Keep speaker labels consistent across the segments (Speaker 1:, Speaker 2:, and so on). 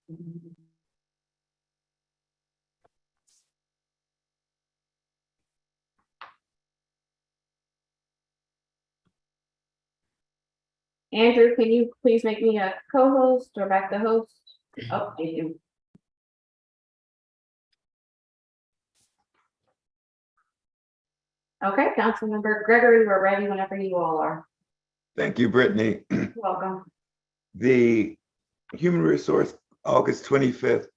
Speaker 1: Andrew, can you please make me a co-host or back to host? Oh, thank you. Okay, Councilmember Gregory, we're ready whenever you all are.
Speaker 2: Thank you, Brittany.
Speaker 1: Welcome.
Speaker 2: The Human Resource August 25th,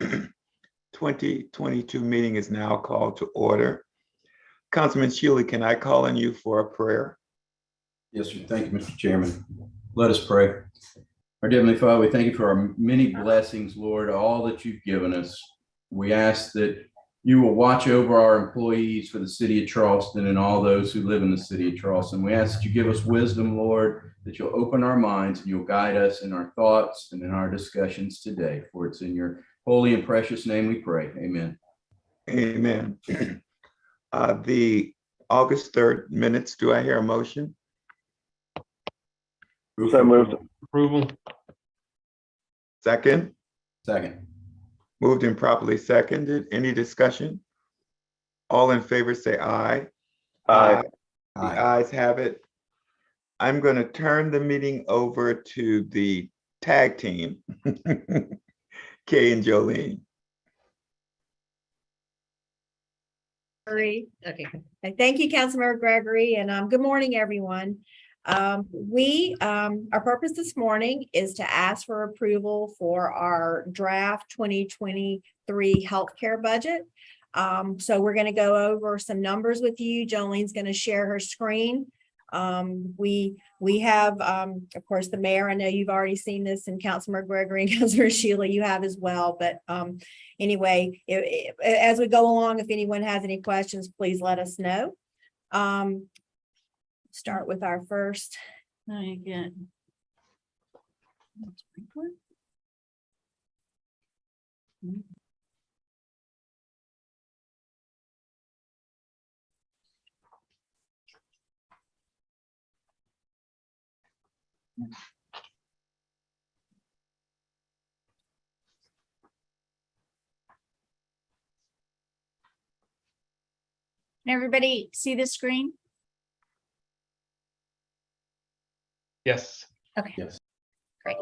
Speaker 2: 2022 meeting is now called to order. Councilman Shealy, can I call on you for a prayer?
Speaker 3: Yes, sir. Thank you, Mr. Chairman. Let us pray. Our Heavenly Father, we thank you for our many blessings, Lord, all that you've given us. We ask that you will watch over our employees for the city of Charleston and all those who live in the city of Charleston. We ask that you give us wisdom, Lord, that you'll open our minds and you'll guide us in our thoughts and in our discussions today. For it's in your holy and precious name we pray. Amen.
Speaker 2: Amen. The August 3rd minutes, do I hear a motion?
Speaker 4: So moved.
Speaker 5: Approval.
Speaker 2: Second?
Speaker 3: Second.
Speaker 2: Moved and properly seconded. Any discussion? All in favor say aye.
Speaker 4: Aye.
Speaker 2: The ayes have it. I'm going to turn the meeting over to the tag team, Kay and Jolene.
Speaker 6: Okay. Thank you, Councilmember Gregory, and good morning, everyone. Our purpose this morning is to ask for approval for our draft 2023 healthcare budget. So we're going to go over some numbers with you. Jolene's going to share her screen. We have, of course, the mayor. I know you've already seen this, and Councilmember Gregory and Councilmember Sheila, you have as well. But anyway, as we go along, if anyone has any questions, please let us know. Start with our first. Again. Can everybody see the screen?
Speaker 5: Yes.
Speaker 6: Okay.
Speaker 3: Yes.
Speaker 6: Great.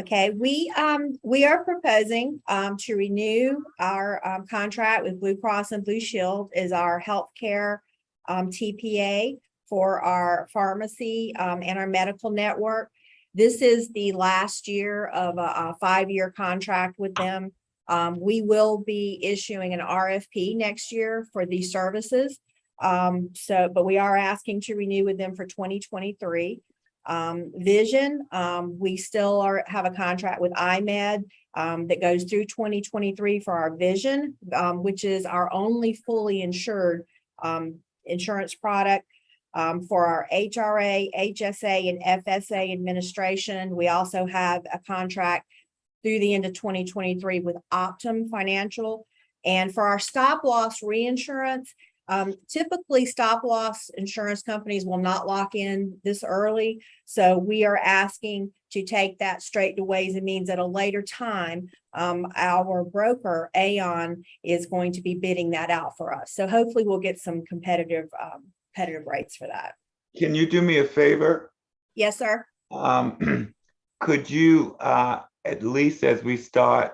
Speaker 6: Okay, we are proposing to renew our contract with Blue Cross and Blue Shield as our healthcare TPA for our pharmacy and our medical network. This is the last year of a 5-year contract with them. We will be issuing an RFP next year for these services. But we are asking to renew with them for 2023. Vision, we still have a contract with IMED that goes through 2023 for our vision, which is our only fully insured insurance product. For our HRA, HSA, and FSA administration, we also have a contract through the end of 2023 with Optum Financial. And for our stop loss reinsurance, typically stop loss insurance companies will not lock in this early. So we are asking to take that straight to Ways and Means at a later time. Our broker, Aon, is going to be bidding that out for us. So hopefully we'll get some competitive rates for that.
Speaker 2: Can you do me a favor?
Speaker 6: Yes, sir.
Speaker 2: Could you, at least as we start,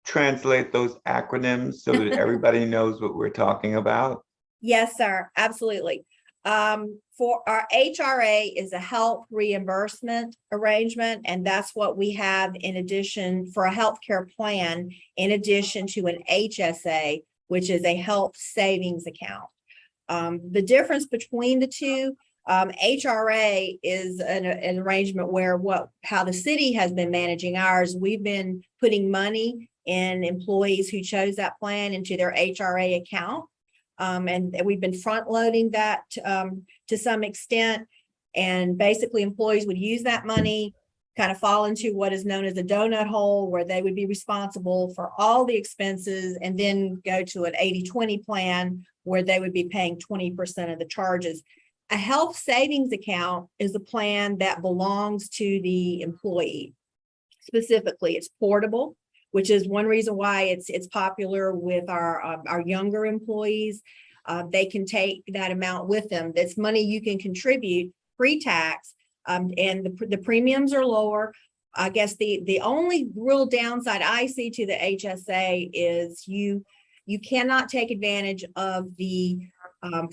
Speaker 2: translate those acronyms so that everybody knows what we're talking about?
Speaker 6: Yes, sir. Absolutely. For our HRA is a health reimbursement arrangement, and that's what we have in addition for a healthcare plan, in addition to an HSA, which is a health savings account. The difference between the two, HRA is an arrangement where how the city has been managing ours. We've been putting money in employees who chose that plan into their HRA account. And we've been front loading that to some extent. And basically employees would use that money, kind of fall into what is known as a donut hole, where they would be responsible for all the expenses and then go to an 80-20 plan where they would be paying 20% of the charges. A health savings account is a plan that belongs to the employee. specifically. It's portable, which is one reason why it's popular with our younger employees. They can take that amount with them. That's money you can contribute pre-tax, and the premiums are lower. I guess the only real downside I see to the HSA is you cannot take advantage of the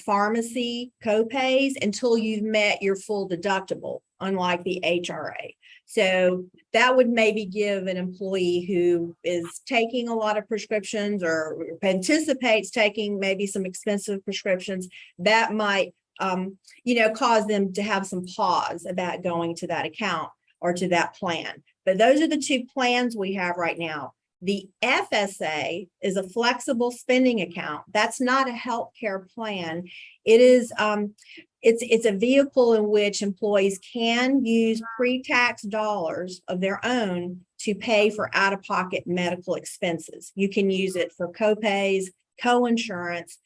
Speaker 6: pharmacy copays until you've met your full deductible, unlike the HRA. So that would maybe give an employee who is taking a lot of prescriptions or anticipates taking maybe some expensive prescriptions, that might cause them to have some pause about going to that account or to that plan. But those are the two plans we have right now. The FSA is a flexible spending account. That's not a healthcare plan. It is it's a vehicle in which employees can use pre-tax dollars of their own to pay for out-of-pocket medical expenses. You can use it for copays, co-insurance,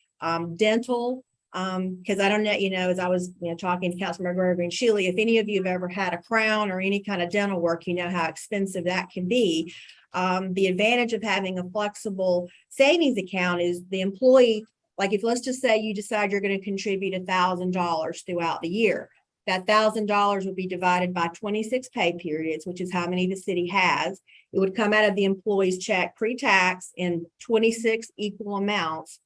Speaker 6: dental, because I don't know, as I was talking to Councilmember Gregory and Shealy, if any of you have ever had a crown or any kind of dental work, you know how expensive that can be. The advantage of having a flexible savings account is the employee, like if let's just say you decide you're going to contribute $1,000 throughout the year, that $1,000 would be divided by 26 pay periods, which is how many the city has. It would come out of the employee's check pre-tax in 26 equal amounts.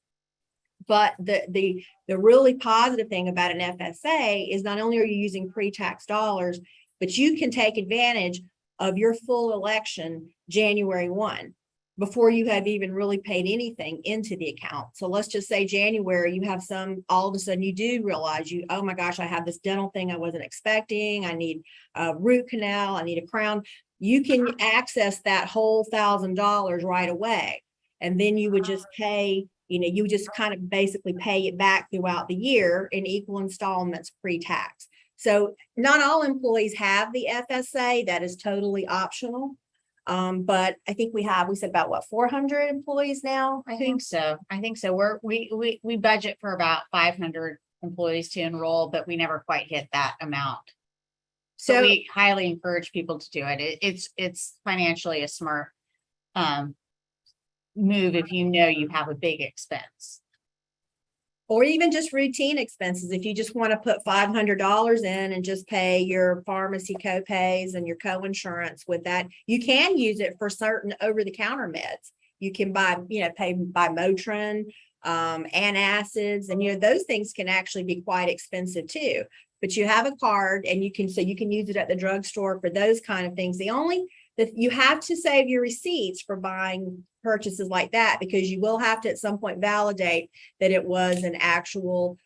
Speaker 6: But the really positive thing about an FSA is not only are you using pre-tax dollars, but you can take advantage of your full election January 1 before you have even really paid anything into the account. So let's just say January, you have all of a sudden you do realize oh my gosh, I have this dental thing I wasn't expecting. I need a root canal. I need a crown. You can access that whole $1,000 right away. And then you would just pay, you just kind of basically pay it back throughout the year in equal installments pre-tax. So not all employees have the FSA. That is totally optional. But I think we said about 400 employees now.
Speaker 4: I think so. We budget for about 500 employees to enroll, but we never quite hit that amount. So we highly encourage people to do it. It's financially a smart move if you have a big expense.
Speaker 6: Or even just routine expenses. If you just want to put $500 in and just pay your pharmacy copays and your co-insurance with that, you can use it for certain over-the-counter meds. You can buy Motrin, antacids, and those things can actually be quite expensive too. But you have a card, and you can use it at the drugstore for those kind of things. You have to save your receipts for buying purchases like that, because you will have to at some point validate that it was an actual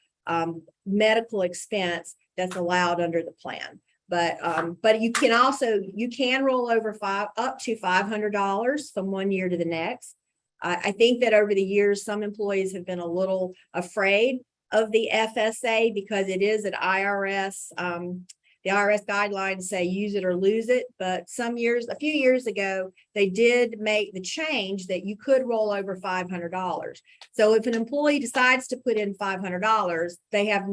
Speaker 6: medical expense that's allowed under the plan. But you can roll over up to $500 from one year to the next. I think that over the years, some employees have been a little afraid of the FSA because it is an IRS. The IRS guidelines say use it or lose it, but a few years ago, they did make the change that you could roll over $500. So if an employee decides to put in $500, they have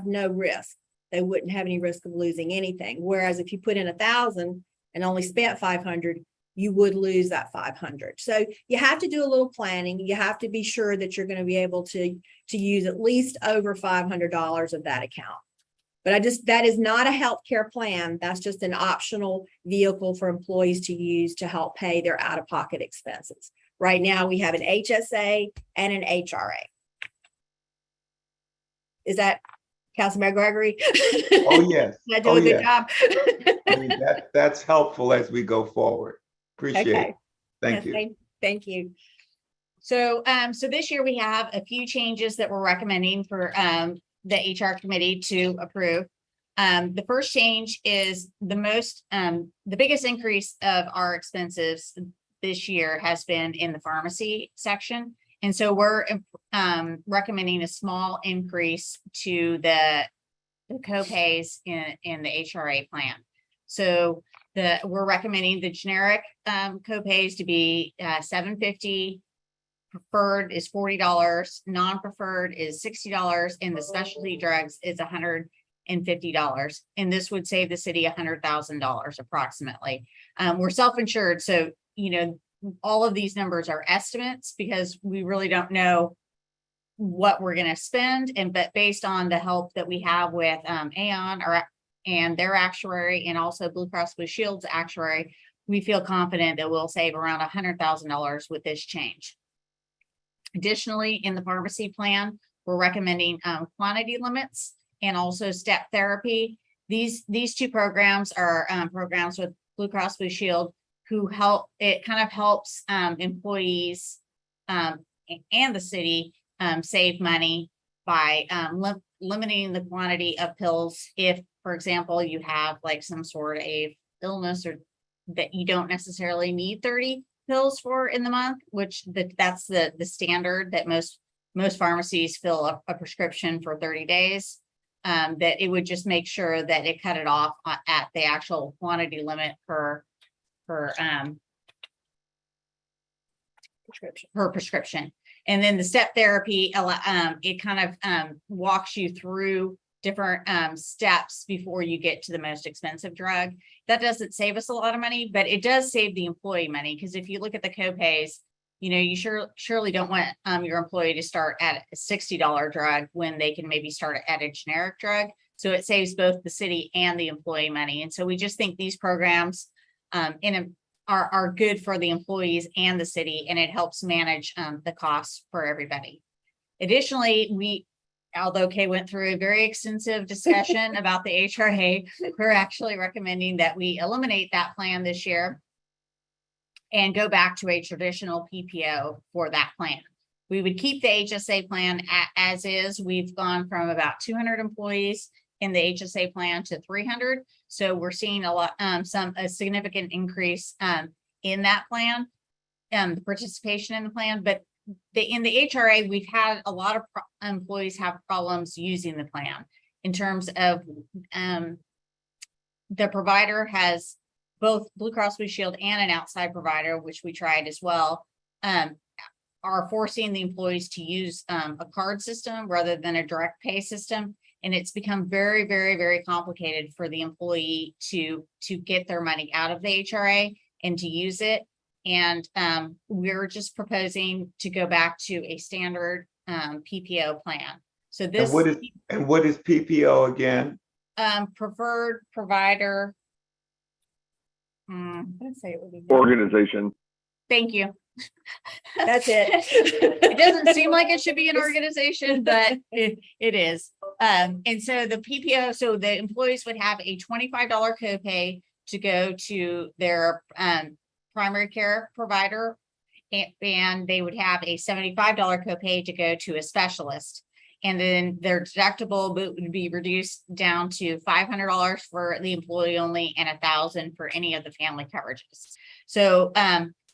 Speaker 6: no risk. They wouldn't have any risk of losing anything. Whereas if you put in 1,000 and only spent 500, you would lose that 500. So you have to do a little planning. You have to be sure that you're going to be able to use at least over $500 of that account. But that is not a healthcare plan. That's just an optional vehicle for employees to use to help pay their out-of-pocket expenses. Right now, we have an HSA and an HRA. Is that Councilmember Gregory?
Speaker 2: Oh, yes.
Speaker 6: Did I do a good job?
Speaker 2: I mean, that's helpful as we go forward. Appreciate it. Thank you.
Speaker 6: Thank you.
Speaker 4: So, so this year we have a few changes that we're recommending for the HR committee to approve. The first change is the biggest increase of our expenses this year has been in the pharmacy section. And so we're recommending a small increase to the copays in the HRA plan. So we're recommending the generic copays to be $750. Preferred is $40, non-preferred is $60, and the specialty drugs is $120. And this would save the city $100,000 approximately. We're self-insured, so, all of these numbers are estimates because we really don't know what we're going to spend. But based on the help that we have with Aon and their actuary, and also Blue Cross Blue Shield's actuary, we feel confident that we'll save around $100,000 with this change. Additionally, in the pharmacy plan, we're recommending quantity limits and also step therapy. These two programs are programs with Blue Cross Blue Shield who help. It kind of helps employees and the city save money by limiting the quantity of pills. If, for example, you have like some sort of illness or that you don't necessarily need 30 pills for in the month, which that's the standard that most pharmacies fill a prescription for 30 days. That it would just make sure that it cut it off at the actual quantity limit per prescription. And then the step therapy, it kind of walks you through different steps before you get to the most expensive drug. That doesn't save us a lot of money, but it does save the employee money, because if you look at the copays, you surely don't want your employee to start at a $60 drug when they can maybe start at a generic drug. So it saves both the city and the employee money. And so we just think these programs are good for the employees and the city, and it helps manage the costs for everybody. Additionally, although Kay went through a very extensive discussion about the HRA, we're actually recommending that we eliminate that plan this year and go back to a traditional PPO for that plan. We would keep the HSA plan as is. We've gone from about 200 employees in the HSA plan to 300. So we're seeing a significant increase in that plan, the participation in the plan. But in the HRA, we've had a lot of employees have problems using the plan in terms of the provider has both Blue Cross Blue Shield and an outside provider, which we tried as well, are forcing the employees to use a card system rather than a direct pay system. And it's become very, very, very complicated for the employee to get their money out of the HRA and to use it. And we're just proposing to go back to a standard PPO plan. So this
Speaker 2: and what is PPO again?
Speaker 4: Preferred provider. I'm gonna say it would be
Speaker 7: Organization.
Speaker 4: Thank you.
Speaker 6: That's it.
Speaker 4: It doesn't seem like it should be an organization, but it is. And so the PPO, so the employees would have a $25 copay to go to their primary care provider, and they would have a $75 copay to go to a specialist. And then their deductible would be reduced down to $500 for the employee only and $1,000 for any of the family coverages. So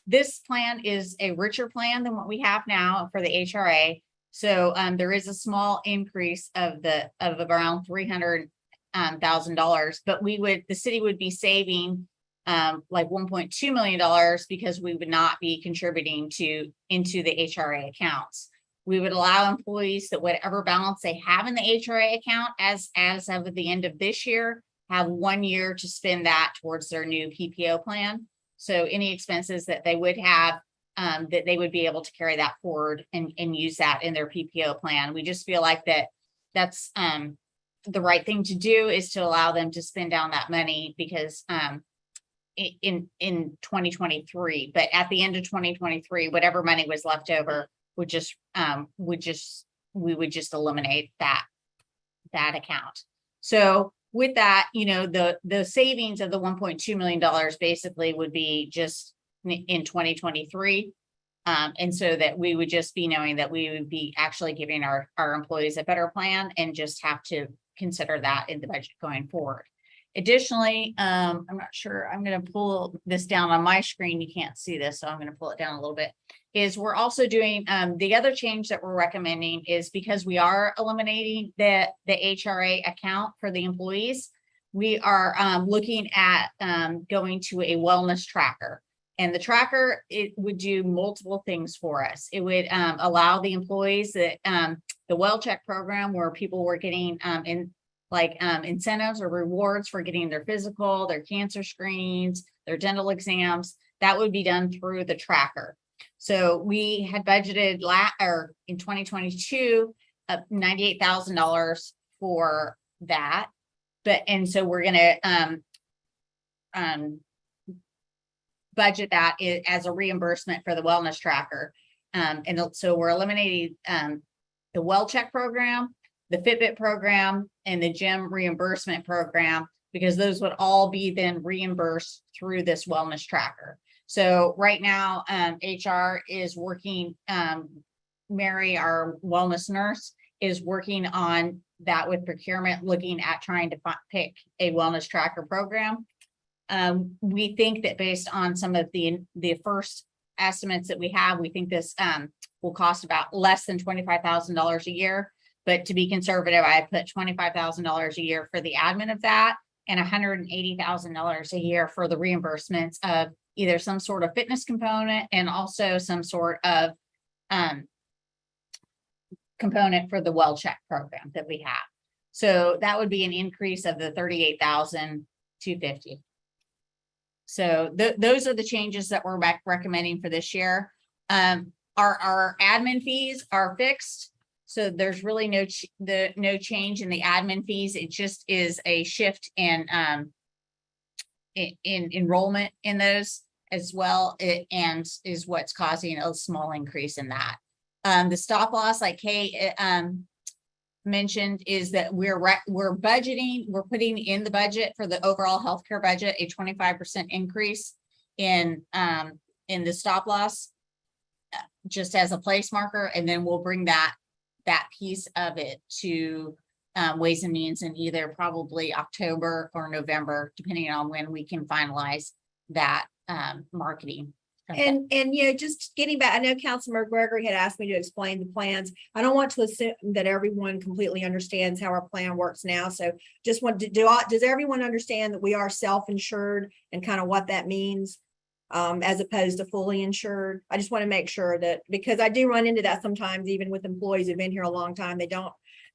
Speaker 4: this plan is a richer plan than what we have now for the HRA. So there is a small increase of around $300,000, but the city would be saving like $1.2 million because we would not be contributing into the HRA accounts. We would allow employees that whatever balance they have in the HRA account as of the end of this year, have 1 year to spend that towards their new PPO plan. So any expenses that they would have, that they would be able to carry that forward and use that in their PPO plan. We just feel like that's the right thing to do, is to allow them to spend down that money, because in 2023, but at the end of 2023, whatever money was left over we would just eliminate that account. So with that, the savings of the $1.2 million basically would be just in 2023. And so that we would just be knowing that we would be actually giving our employees a better plan, and just have to consider that in the budget going forward. Additionally, I'm not sure, I'm going to pull this down on my screen. You can't see this, so I'm going to pull it down a little bit. Is we're also doing the other change that we're recommending is, because we are eliminating the HRA account for the employees, we are looking at going to a wellness tracker. And the tracker, it would do multiple things for us. It would allow the employees that the well check program, where people were getting like incentives or rewards for getting their physical, their cancer screens, their dental exams. That would be done through the tracker. So we had budgeted in 2022, $98,000 for that. And so we're gonna budget that as a reimbursement for the wellness tracker. And so we're eliminating the well check program, the Fitbit program, and the gym reimbursement program, because those would all be then reimbursed through this wellness tracker. So right now, HR is working, Mary, our wellness nurse, is working on that with procurement, looking at trying to pick a wellness tracker program. We think that based on some of the first estimates that we have, we think this will cost about less than $25,000 a year. But to be conservative, I put $25,000 a year for the admin of that and $180,000 a year for the reimbursements of either some sort of fitness component and also some sort of component for the well check program that we have. So that would be an increase of the $38,250. So those are the changes that we're recommending for this year. Our admin fees are fixed. So there's really no change in the admin fees. It just is a shift in enrollment in those as well, and is what's causing a small increase in that. The stop loss, like Kay mentioned, is that we're putting in the budget for the overall healthcare budget a 25% increase in the stop loss, just as a place marker, and then we'll bring that piece of it to Ways and Means in either probably October or November, depending on when we can finalize that marketing.
Speaker 6: And just getting back, I know Councilmember Gregory had asked me to explain the plans. I don't want to assume that everyone completely understands how our plan works now. So just want to does everyone understand that we are self-insured and kind of what that means, as opposed to fully insured? I just want to make sure that, because I do run into that sometimes, even with employees who've been here a long time,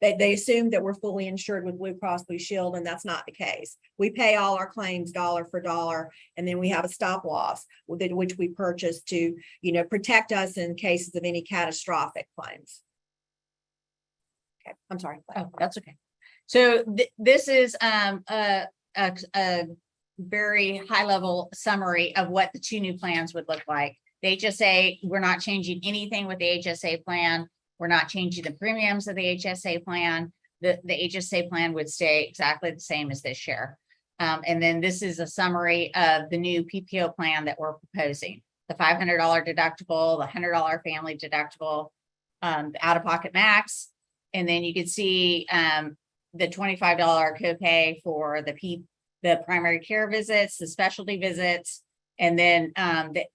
Speaker 6: they assume that we're fully insured with Blue Cross Blue Shield, and that's not the case. We pay all our claims dollar for dollar, and then we have a stop loss which we purchase to, protect us in cases of any catastrophic claims. Okay, I'm sorry.
Speaker 4: Oh, that's okay. So this is a very high level summary of what the two new plans would look like. The HSA, we're not changing anything with the HSA plan. We're not changing the premiums of the HSA plan. The HSA plan would stay exactly the same as this year. And then this is a summary of the new PPO plan that we're proposing. The $500 deductible, the $100 family deductible, the out-of-pocket max. And then you can see the $25 copay for the primary care visits, the specialty visits, and then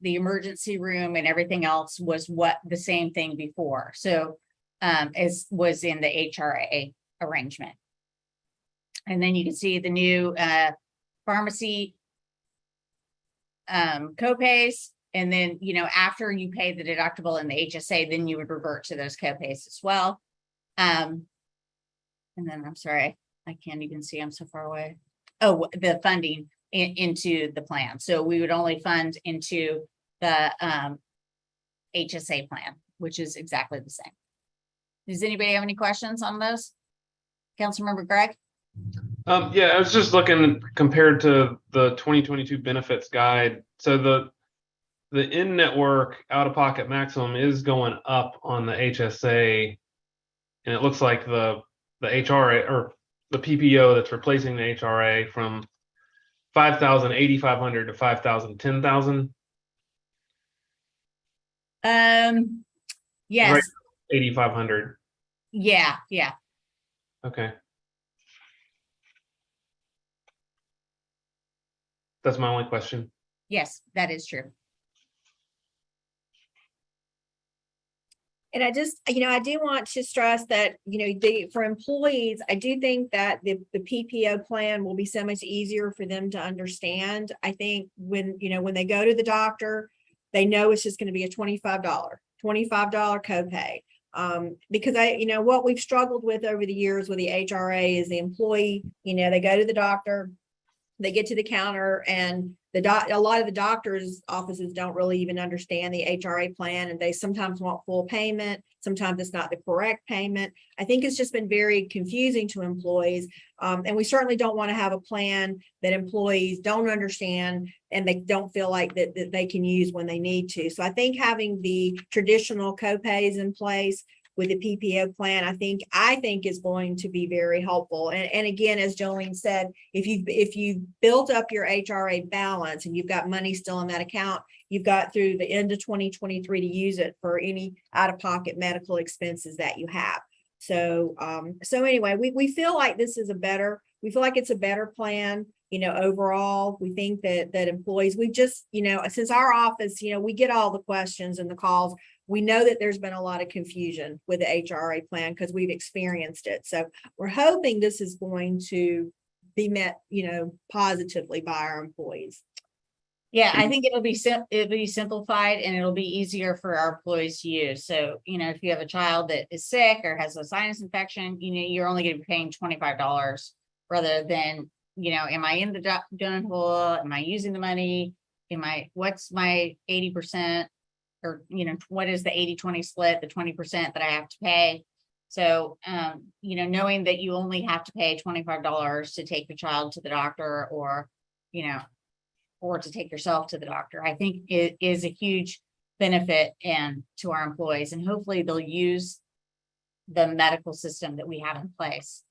Speaker 4: the emergency room and everything else was the same thing before. So as was in the HRA arrangement. And then you can see the new pharmacy copays. And then, after you pay the deductible and the HSA, then you would revert to those copays as well. And then I'm sorry, I can't even see, I'm so far away. Oh, the funding into the plan. So we would only fund into the HSA plan, which is exactly the same. Does anybody have any questions on those? Councilmember Greg?
Speaker 5: Yeah, I was just looking compared to the 2022 benefits guide. So the in-network out-of-pocket maximum is going up on the HSA, and it looks like the HRA or the PPO that's replacing the HRA from 5,000, 8,500 to 5,000, 10,000.
Speaker 4: Yes.
Speaker 5: Right, 8,500.
Speaker 4: Yeah.
Speaker 5: Okay. That's my only question.
Speaker 4: Yes, that is true.
Speaker 6: And I just, I do want to stress that, for employees, I do think that the PPO plan will be so much easier for them to understand. I think when they go to the doctor, they know it's just going to be a $25 copay. Because what we've struggled with over the years with the HRA is the employee, they go to the doctor, they get to the counter, and a lot of the doctors' offices don't really even understand the HRA plan, and they sometimes want full payment. Sometimes it's not the correct payment. I think it's just been very confusing to employees. And we certainly don't want to have a plan that employees don't understand and they don't feel like that they can use when they need to. So I think having the traditional copays in place with the PPO plan, I think is going to be very helpful. And again, as Jolene said, if you built up your HRA balance and you've got money still in that account, you've got through the end of 2023 to use it for any out-of-pocket medical expenses that you have. So anyway, we feel like it's a better plan. Overall, we think that employees, we just, since our office, we get all the questions and the calls. We know that there's been a lot of confusion with the HRA plan because we've experienced it. So we're hoping this is going to be met, positively by our employees.
Speaker 4: Yeah, I think it'll be simplified and it'll be easier for our employees to use. So, if you have a child that is sick or has a sinus infection, you're only going to be paying $25 rather than, am I in the donut hole? Am I using the money? What's my 80%? Or, what is the 80-20 split, the 20% that I have to pay? So, knowing that you only have to pay $25 to take your child to the doctor or to take yourself to the doctor, I think it is a huge benefit to our employees, and hopefully they'll use the medical system that we have in place.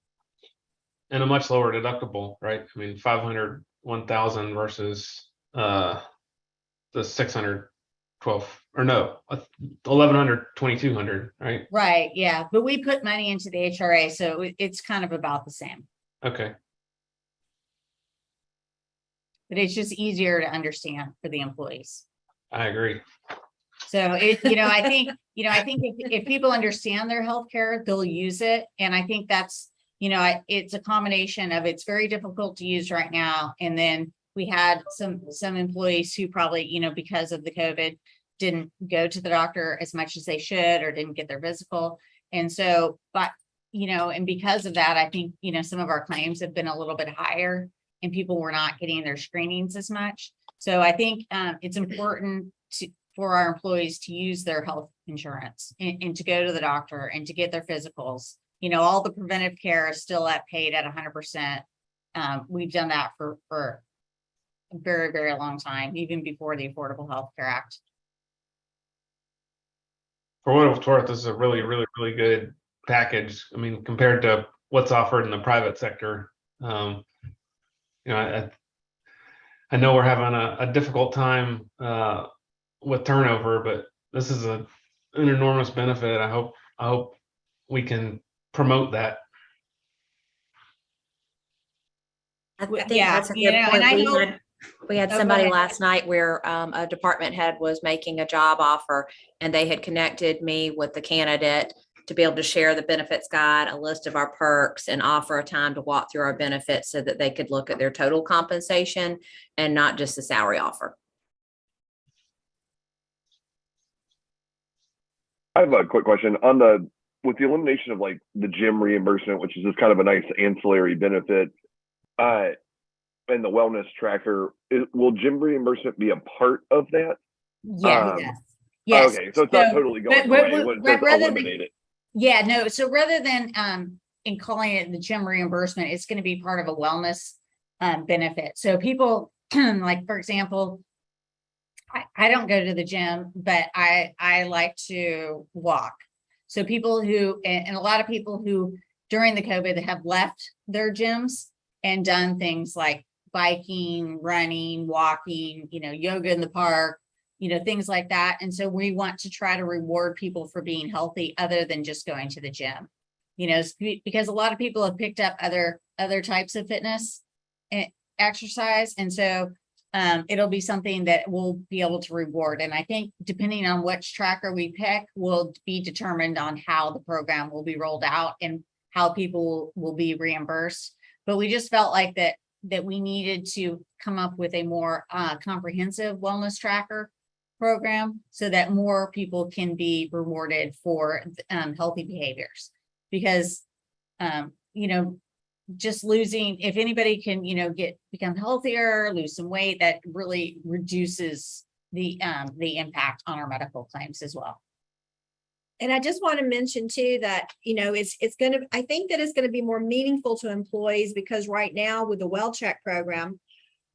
Speaker 5: And a much lower deductible, right? I mean, 500, 1,000 versus the 600, 12, or no, 1,100, 2,200, right?
Speaker 4: Right, yeah, but we put money into the HRA, so it's kind of about the same.
Speaker 5: Okay.
Speaker 4: But it's just easier to understand for the employees.
Speaker 5: I agree.
Speaker 4: So I think if people understand their healthcare, they'll use it. And I think that's, it's a combination of, it's very difficult to use right now. And then we had some employees who probably, because of the COVID, didn't go to the doctor as much as they should, or didn't get their physical. And so, but, and because of that, I think, some of our claims have been a little bit higher and people were not getting their screenings as much. So I think it's important for our employees to use their health insurance and to go to the doctor and to get their physicals. All the preventive care is still paid at 100%. We've done that for a very, very long time, even before the Affordable Health Care Act.
Speaker 5: For what it's worth, this is a really, really, really good package. I mean, compared to what's offered in the private sector. I know we're having a difficult time with turnover, but this is an enormous benefit. I hope we can promote that.
Speaker 7: I think
Speaker 4: Yeah,
Speaker 7: that's a good point.
Speaker 4: and
Speaker 7: We had
Speaker 4: Oh, go
Speaker 7: somebody
Speaker 4: ahead.
Speaker 7: last night where a department head was making a job offer, and they had connected me with the candidate to be able to share the benefits guide, a list of our perks, and offer a time to walk through our benefits so that they could look at their total compensation and not just the salary offer.
Speaker 8: I have a quick question with the elimination of like the gym reimbursement, which is just kind of a nice ancillary benefit, and the wellness tracker. Will gym reimbursement be a part of that?
Speaker 4: Yes. Yes.
Speaker 8: Okay, so it's not totally going away. It's just eliminated.
Speaker 4: Yeah, no. So rather than in calling it the gym reimbursement, it's going to be part of a wellness benefit. So people like, for example, I don't go to the gym, but I like to walk. So people who, and a lot of people who during the COVID have left their gyms and done things like biking, running, walking, yoga in the park, things like that. And so we want to try to reward people for being healthy other than just going to the gym, because a lot of people have picked up other types of fitness and exercise. And so it'll be something that we'll be able to reward. And I think depending on which tracker we pick will be determined on how the program will be rolled out and how people will be reimbursed. But we just felt like that we needed to come up with a more comprehensive wellness tracker program so that more people can be rewarded for healthy behaviors. Because you know, just losing, if anybody can, you know, become healthier, lose some weight, that really reduces the impact on our medical claims as well.
Speaker 6: And I just want to mention too that, you know, I think that it's going to be more meaningful to employees, because right now with the Well Check program,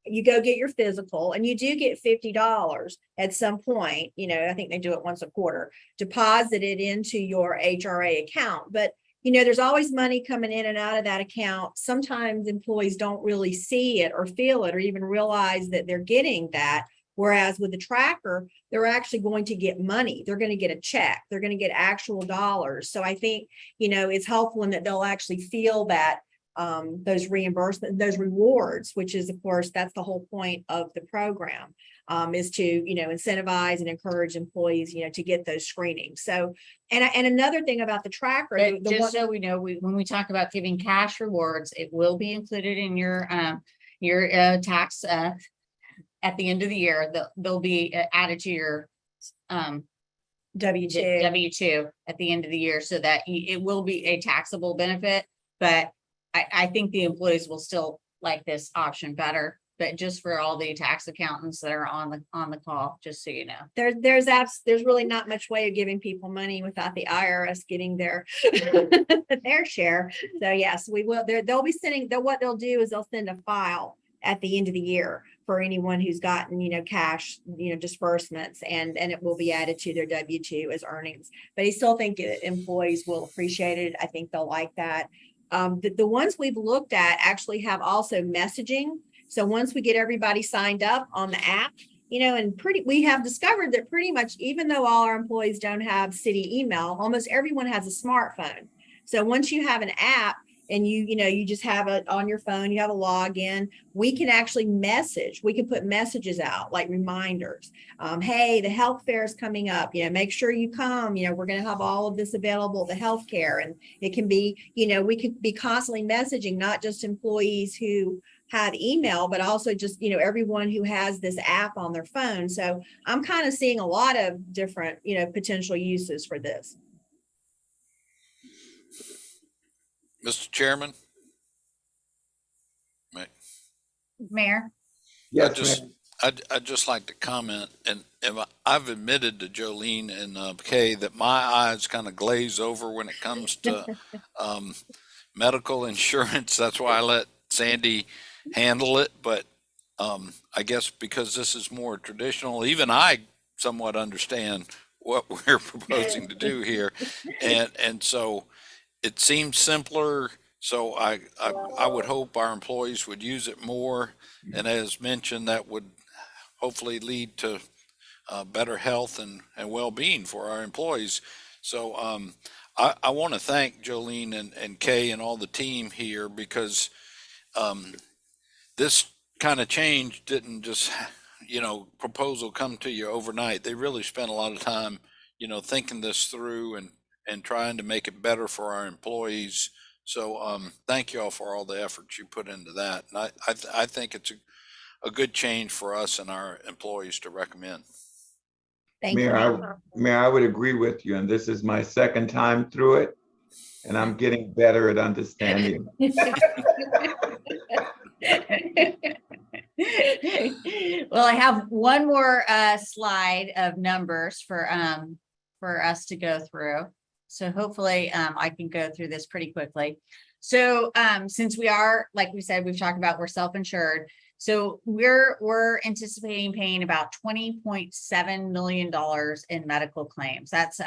Speaker 6: you go get your physical and you do get $50 at some point. You know, I think they do it once a quarter, deposited into your HRA account. But, you know, there's always money coming in and out of that account. Sometimes employees don't really see it or feel it or even realize that they're getting that. Whereas with the tracker, they're actually going to get money. They're going to get a check. They're going to get actual dollars. So I think, you know, it's helpful in that they'll actually feel that those reimbursement, those rewards, which is, of course, that's the whole point of the program, is to, you know, incentivize and encourage employees, you know, to get those screenings. So, and another thing about the tracker,
Speaker 4: But just so we know, when we talk about giving cash rewards, it will be included in your tax at the end of the year. They'll be added to your W-2 at the end of the year, so that it will be a taxable benefit. But I think the employees will still like this option better. But just for all the tax accountants that are on the call, just so you know,
Speaker 6: there's really not much way of giving people money without the IRS getting their their share. So yes, we will. They'll be sending. What they'll do is they'll send a file at the end of the year for anyone who's gotten, you know, cash, you know, disbursements, and it will be added to their W-2 as earnings. But I still think employees will appreciate it. I think they'll like that. The ones we've looked at actually have also messaging. So once we get everybody signed up on the app, you know, and we have discovered that pretty much, even though all our employees don't have city email, almost everyone has a smartphone. So once you have an app, and you just have it on your phone, you have a login, we can actually message. We can put messages out like reminders. Hey, the health fair is coming up, you know, make sure you come, you know, we're going to have all of this available, the healthcare. And it can be, you know, we could be constantly messaging, not just employees who have email, but also just, you know, everyone who has this app on their phone. So I'm kind of seeing a lot of different, you know, potential uses for this.
Speaker 9: Mr. Chairman?
Speaker 4: Mayor.
Speaker 2: Yes,
Speaker 9: I'd just like to comment, and I've admitted to Jolene and Kay that my eyes kind of glaze over when it comes to medical insurance. That's why I let Sandy handle it. But I guess because this is more traditional, even I somewhat understand what we're proposing to do here, and so it seems simpler. So I would hope our employees would use it more, and as mentioned, that would hopefully lead to better health and well-being for our employees. So I want to thank Jolene and Kay and all the team here, because this kind of change didn't just, you know, proposal come to you overnight. They really spent a lot of time, you know, thinking this through and trying to make it better for our employees. So thank you all for all the efforts you put into that. And I think it's a good change for us and our employees to recommend.
Speaker 6: Thank you.
Speaker 2: Mayor, I would agree with you. And this is my second time through it, and I'm getting better at understanding.
Speaker 4: Well, I have one more slide of numbers for us to go through. So hopefully I can go through this pretty quickly. So since we are, like we said, we've talked about, we're self-insured. So we're anticipating paying about $20.7 million in medical claims. That's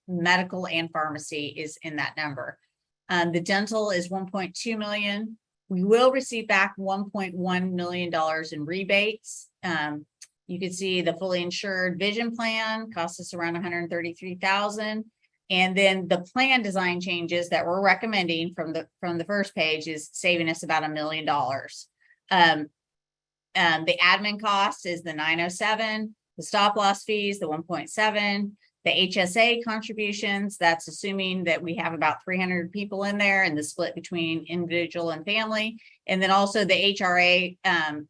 Speaker 4: medical and pharmacy is in that number. The dental is 1.2 million. We will receive back $1.1 million in rebates. You can see the fully insured vision plan costs us around $133,000. And then the plan design changes that we're recommending from the first page is saving us about $1 million. The admin cost is the 907, the stop loss fees, the 1.7, the HSA contributions. That's assuming that we have about 300 people in there, and the split between individual and family. And then also the HRA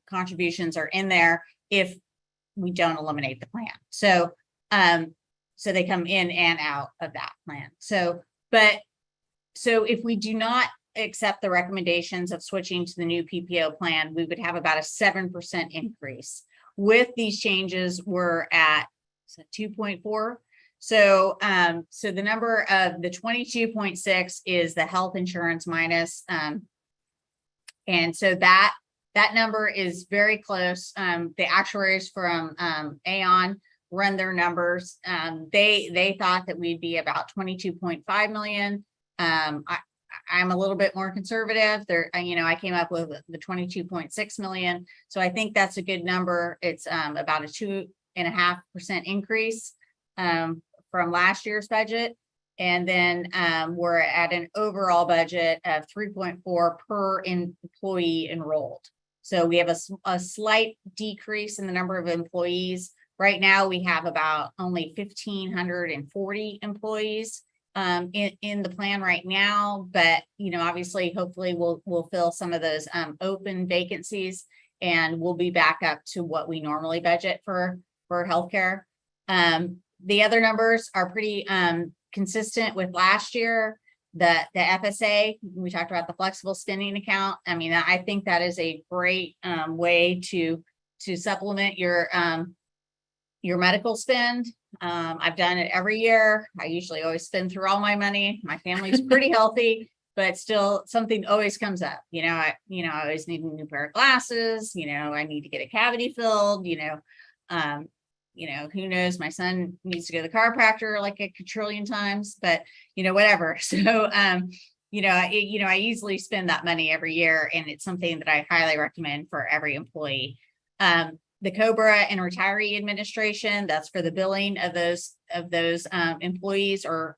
Speaker 4: contributions are in there if we don't eliminate the plan. So, so they come in and out of that plan. So if we do not accept the recommendations of switching to the new PPO plan, we would have about a 7% increase. With these changes, we're at 2.4. So, so the number of the 22.6 is the health insurance minus, and so that number is very close. The actuaries from Aon run their numbers. They thought that we'd be about 22.5 million. I'm a little bit more conservative there. I came up with the 22.6 million. So I think that's a good number. It's about a 2.5% increase from last year's budget. And then we're at an overall budget of 3.4 per employee enrolled. So we have a slight decrease in the number of employees. Right now, we have about only 1,540 employees in the plan right now, but obviously, hopefully we'll fill some of those open vacancies, and we'll be back up to what we normally budget for healthcare. The other numbers are pretty consistent with last year. The FSA, we talked about the flexible spending account. I mean, I think that is a great way to supplement your medical spend. I've done it every year. I usually always spend through all my money. My family's pretty healthy, but still something always comes up. I always need a new pair of glasses. I need to get a cavity filled. Who knows? My son needs to go to the chiropractor like a quadrillion times, but whatever. So, I easily spend that money every year, and it's something that I highly recommend for every employee. The COBRA and retiree administration, that's for the billing of those employees or,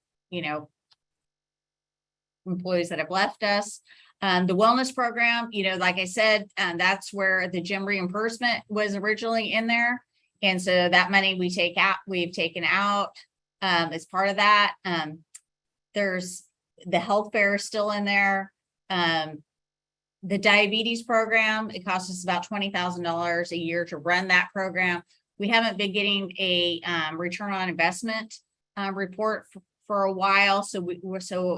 Speaker 4: employees that have left us. The wellness program, like I said, that's where the gym reimbursement was originally in there. And so that money we've taken out as part of that. There's the health fair still in there. The diabetes program, it costs us about $20,000 a year to run that program. We haven't been getting a return on investment report for a while. So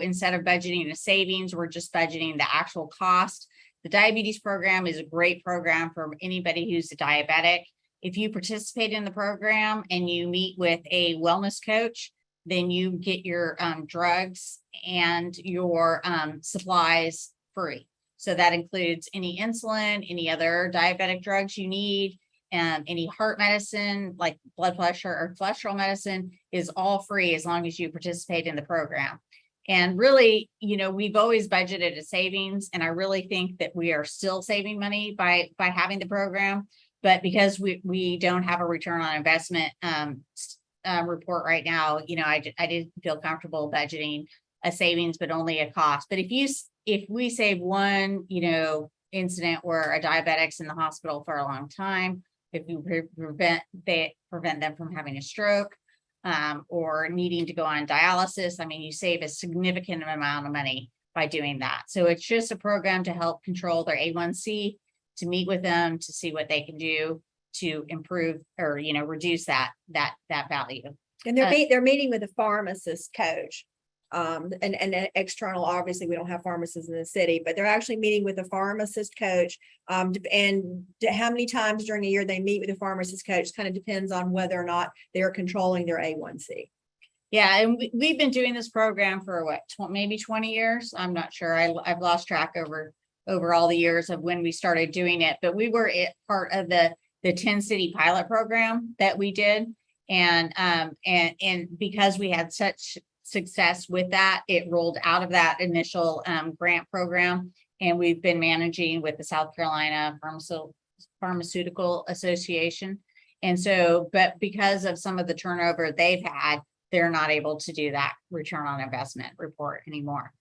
Speaker 4: instead of budgeting a savings, we're just budgeting the actual cost. The diabetes program is a great program for anybody who's a diabetic. If you participate in the program and you meet with a wellness coach, then you get your drugs and your supplies free. So that includes any insulin, any other diabetic drugs you need, any heart medicine like blood pressure or cholesterol medicine is all free as long as you participate in the program. And really, we've always budgeted a savings, and I really think that we are still saving money by having the program. But because we don't have a return on investment report right now, I didn't feel comfortable budgeting a savings, but only a cost. But if we save one, incident where a diabetic's in the hospital for a long time, if we prevent them from having a stroke or needing to go on dialysis, I mean, you save a significant amount of money by doing that. So it's just a program to help control their A1C, to meet with them, to see what they can do to improve or, reduce that value.
Speaker 6: And they're meeting with a pharmacist coach. And external, obviously we don't have pharmacists in the city, but they're actually meeting with a pharmacist coach. And how many times during a year they meet with a pharmacist coach kind of depends on whether or not they're controlling their A1C.
Speaker 4: Yeah, and we've been doing this program for maybe 20 years. I'm not sure. I've lost track over all the years of when we started doing it, but we were part of the 10 city pilot program that we did. And because we had such success with that, it rolled out of that initial grant program, and we've been managing with the South Carolina Pharmaceutical Association. And so, but because of some of the turnover they've had, they're not able to do that return on investment report anymore.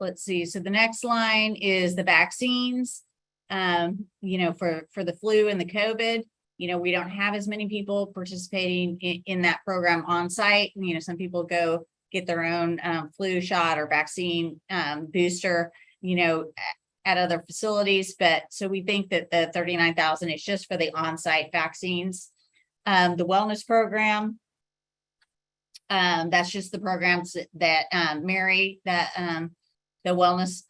Speaker 4: Let's see. So the next line is the vaccines, for the flu and the COVID. We don't have as many people participating in that program on site. Some people go get their own flu shot or vaccine booster. at other facilities, but so we think that the 39,000 is just for the on-site vaccines. The wellness program, that's just the programs that Mary, that the wellness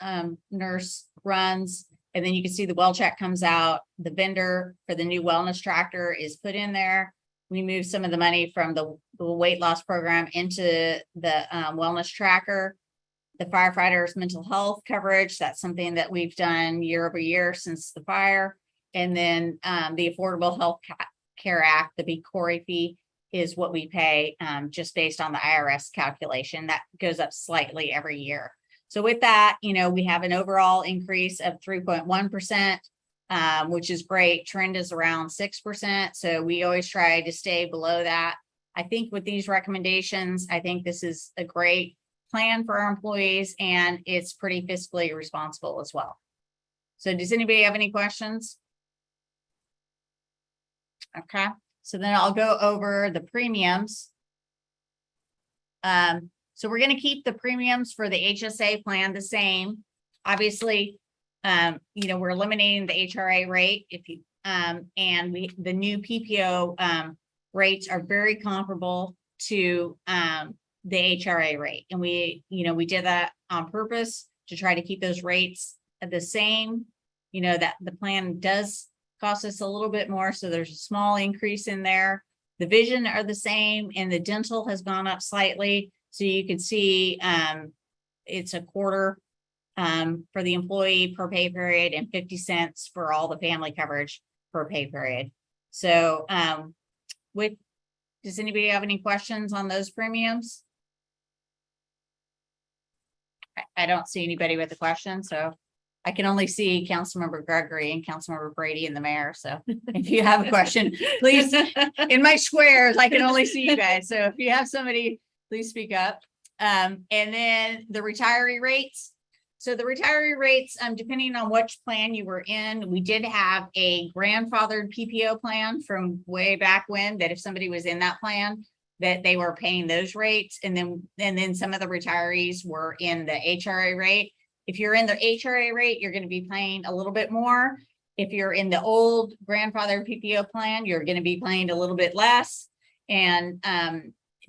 Speaker 4: nurse runs. And then you can see the well check comes out. The vendor for the new wellness tractor is put in there. We moved some of the money from the weight loss program into the wellness tracker. The firefighters' mental health coverage, that's something that we've done year over year since the fire. And then the Affordable Health Care Act, the big Corey fee, is what we pay just based on the IRS calculation. That goes up slightly every year. So with that, you know, we have an overall increase of 3.1%, which is great. Trend is around 6%. So we always try to stay below that. I think with these recommendations, I think this is a great plan for our employees, and it's pretty fiscally responsible as well. So does anybody have any questions? Okay, so then I'll go over the premiums. So we're going to keep the premiums for the HSA plan the same. Obviously, you know, we're eliminating the HRA rate if you and the new PPO rates are very comparable to the HRA rate. And we did that on purpose to try to keep those rates the same. You know, that the plan does cost us a little bit more, so there's a small increase in there. The vision are the same, and the dental has gone up slightly. So you can see it's a quarter for the employee per pay period and 50 cents for all the family coverage per pay period. So does anybody have any questions on those premiums? I don't see anybody with a question, so I can only see Councilmember Gregory and Councilmember Brady and the mayor. So if you have a question, please, in my squares, I can only see you guys. So if you have somebody, please speak up. And then the retiree rates. So the retiree rates, depending on which plan you were in, we did have a grandfathered PPO plan from way back when, that if somebody was in that plan, that they were paying those rates. And then some of the retirees were in the HRA rate. If you're in the HRA rate, you're going to be paying a little bit more. If you're in the old grandfather PPO plan, you're going to be paying a little bit less. And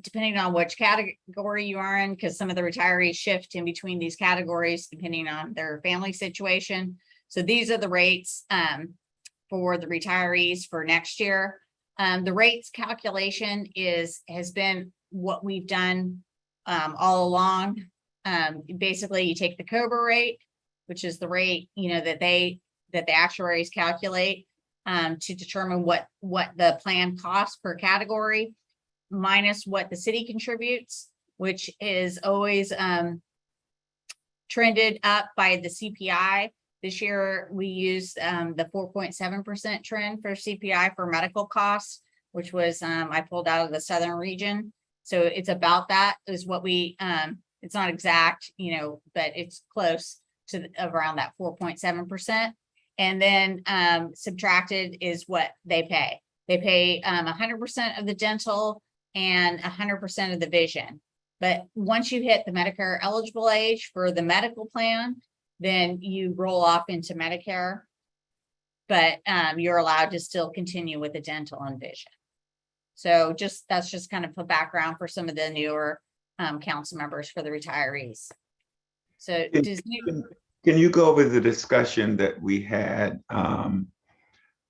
Speaker 4: depending on which category you are in, because some of the retirees shift in between these categories depending on their family situation. So these are the rates for the retirees for next year. The rates calculation has been what we've done all along. Basically, you take the COBRA rate, which is the rate, you know, that the actuaries calculate to determine what the plan costs per category, minus what the city contributes, which is always trended up by the CPI. This year, we used the 4.7% trend for CPI for medical costs, which was I pulled out of the southern region. So it's about that is what we it's not exact, you know, but it's close to around that 4.7%. And then subtracted is what they pay. They pay 100% of the dental and 100% of the vision. But once you hit the Medicare eligible age for the medical plan, then you roll off into Medicare, but you're allowed to still continue with the dental and vision. So that's just kind of a background for some of the newer council members for the retirees. So
Speaker 2: can you go over the discussion that we had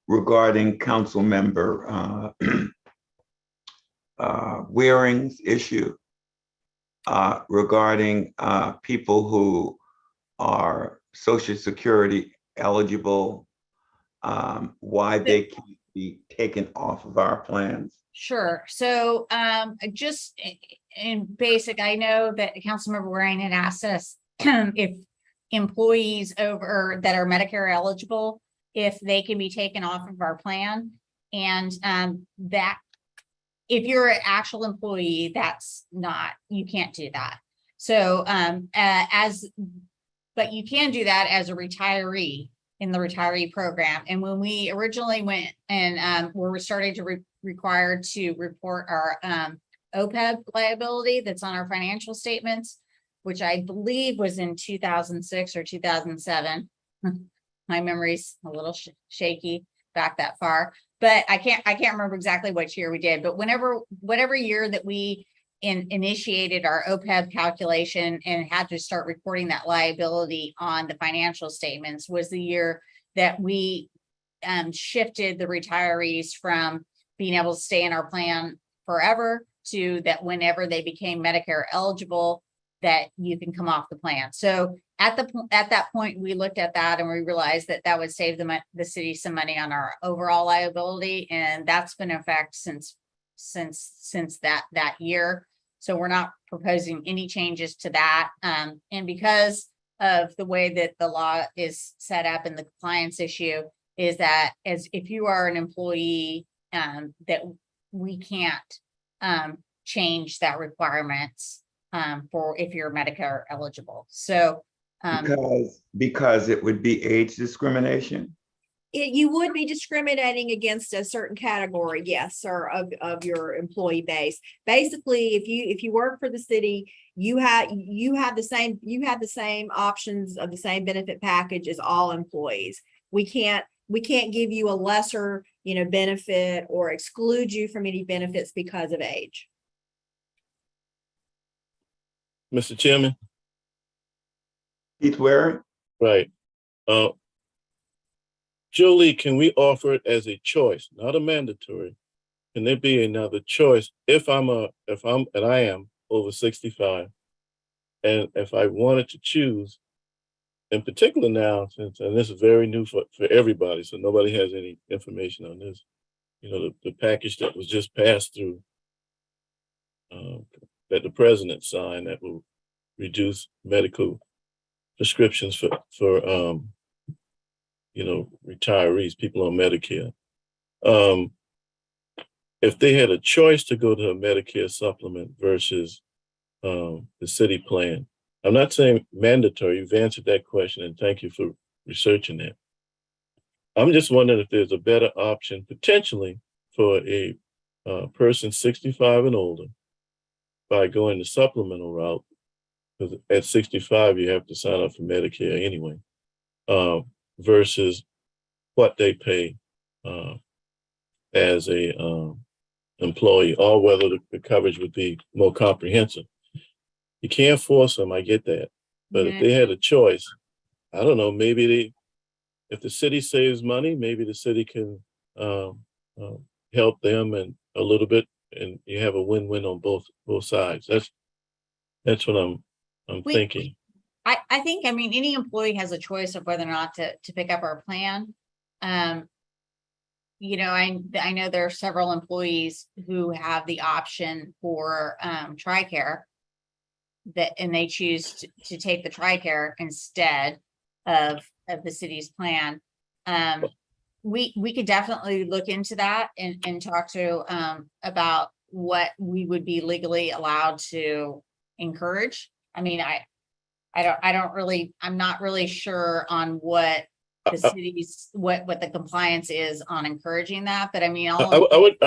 Speaker 2: regarding council member Waring's issue regarding people who are Social Security eligible, why they can be taken off of our plans?
Speaker 4: Sure. So just in basic, I know that Councilmember Waring had asked us if employees over that are Medicare eligible, if they can be taken off of our plan. And that if you're an actual employee, that's not, you can't do that. So but you can do that as a retiree in the retiree program. And when we originally went and we're starting to required to report our OPEB liability that's on our financial statements, which I believe was in 2006 or 2007. My memory's a little shaky back that far, but I can't remember exactly which year we did, but whatever year that we initiated our OPEB calculation and had to start reporting that liability on the financial statements was the year that we shifted the retirees from being able to stay in our plan forever to that whenever they became Medicare eligible, that you can come off the plan. So at that point, we looked at that and we realized that that would save the city some money on our overall liability, and that's been in effect since that year. So we're not proposing any changes to that. And because of the way that the law is set up and the compliance issue is that as if you are an employee, that we can't change that requirements for if you're Medicare eligible. So
Speaker 2: because it would be age discrimination.
Speaker 6: You would be discriminating against a certain category, yes, sir, of your employee base. Basically, if you work for the city, you have the same options of the same benefit package as all employees. We can't give you a lesser, benefit or exclude you from any benefits because of age.
Speaker 10: Mr. Chairman,
Speaker 2: Keith Waring?
Speaker 10: right. Jolie, can we offer it as a choice, not a mandatory? Can there be another choice if I am over 65, and if I wanted to choose, in particular now, and this is very new for everybody, so nobody has any information on this. The package that was just passed through that the president signed that will reduce medical prescriptions for retirees, people on Medicare. If they had a choice to go to a Medicare supplement versus the city plan, I'm not saying mandatory, you've answered that question, and thank you for researching that. I'm just wondering if there's a better option potentially for a person 65 and older by going the supplemental route, because at 65, you have to sign up for Medicare anyway, versus what they pay as a employee, or whether the coverage would be more comprehensive. You can't force them, I get that. But if they had a choice, I don't know, maybe if the city saves money, maybe the city can help them and a little bit, and you have a win-win on both sides. That's what I'm thinking.
Speaker 4: I think, any employee has a choice of whether or not to pick up our plan. I know there are several employees who have the option for TRICARE and they choose to take the TRICARE instead of the city's plan. We could definitely look into that and talk to about what we would be legally allowed to encourage. I'm not really sure on what the city's what the compliance is on encouraging that, but I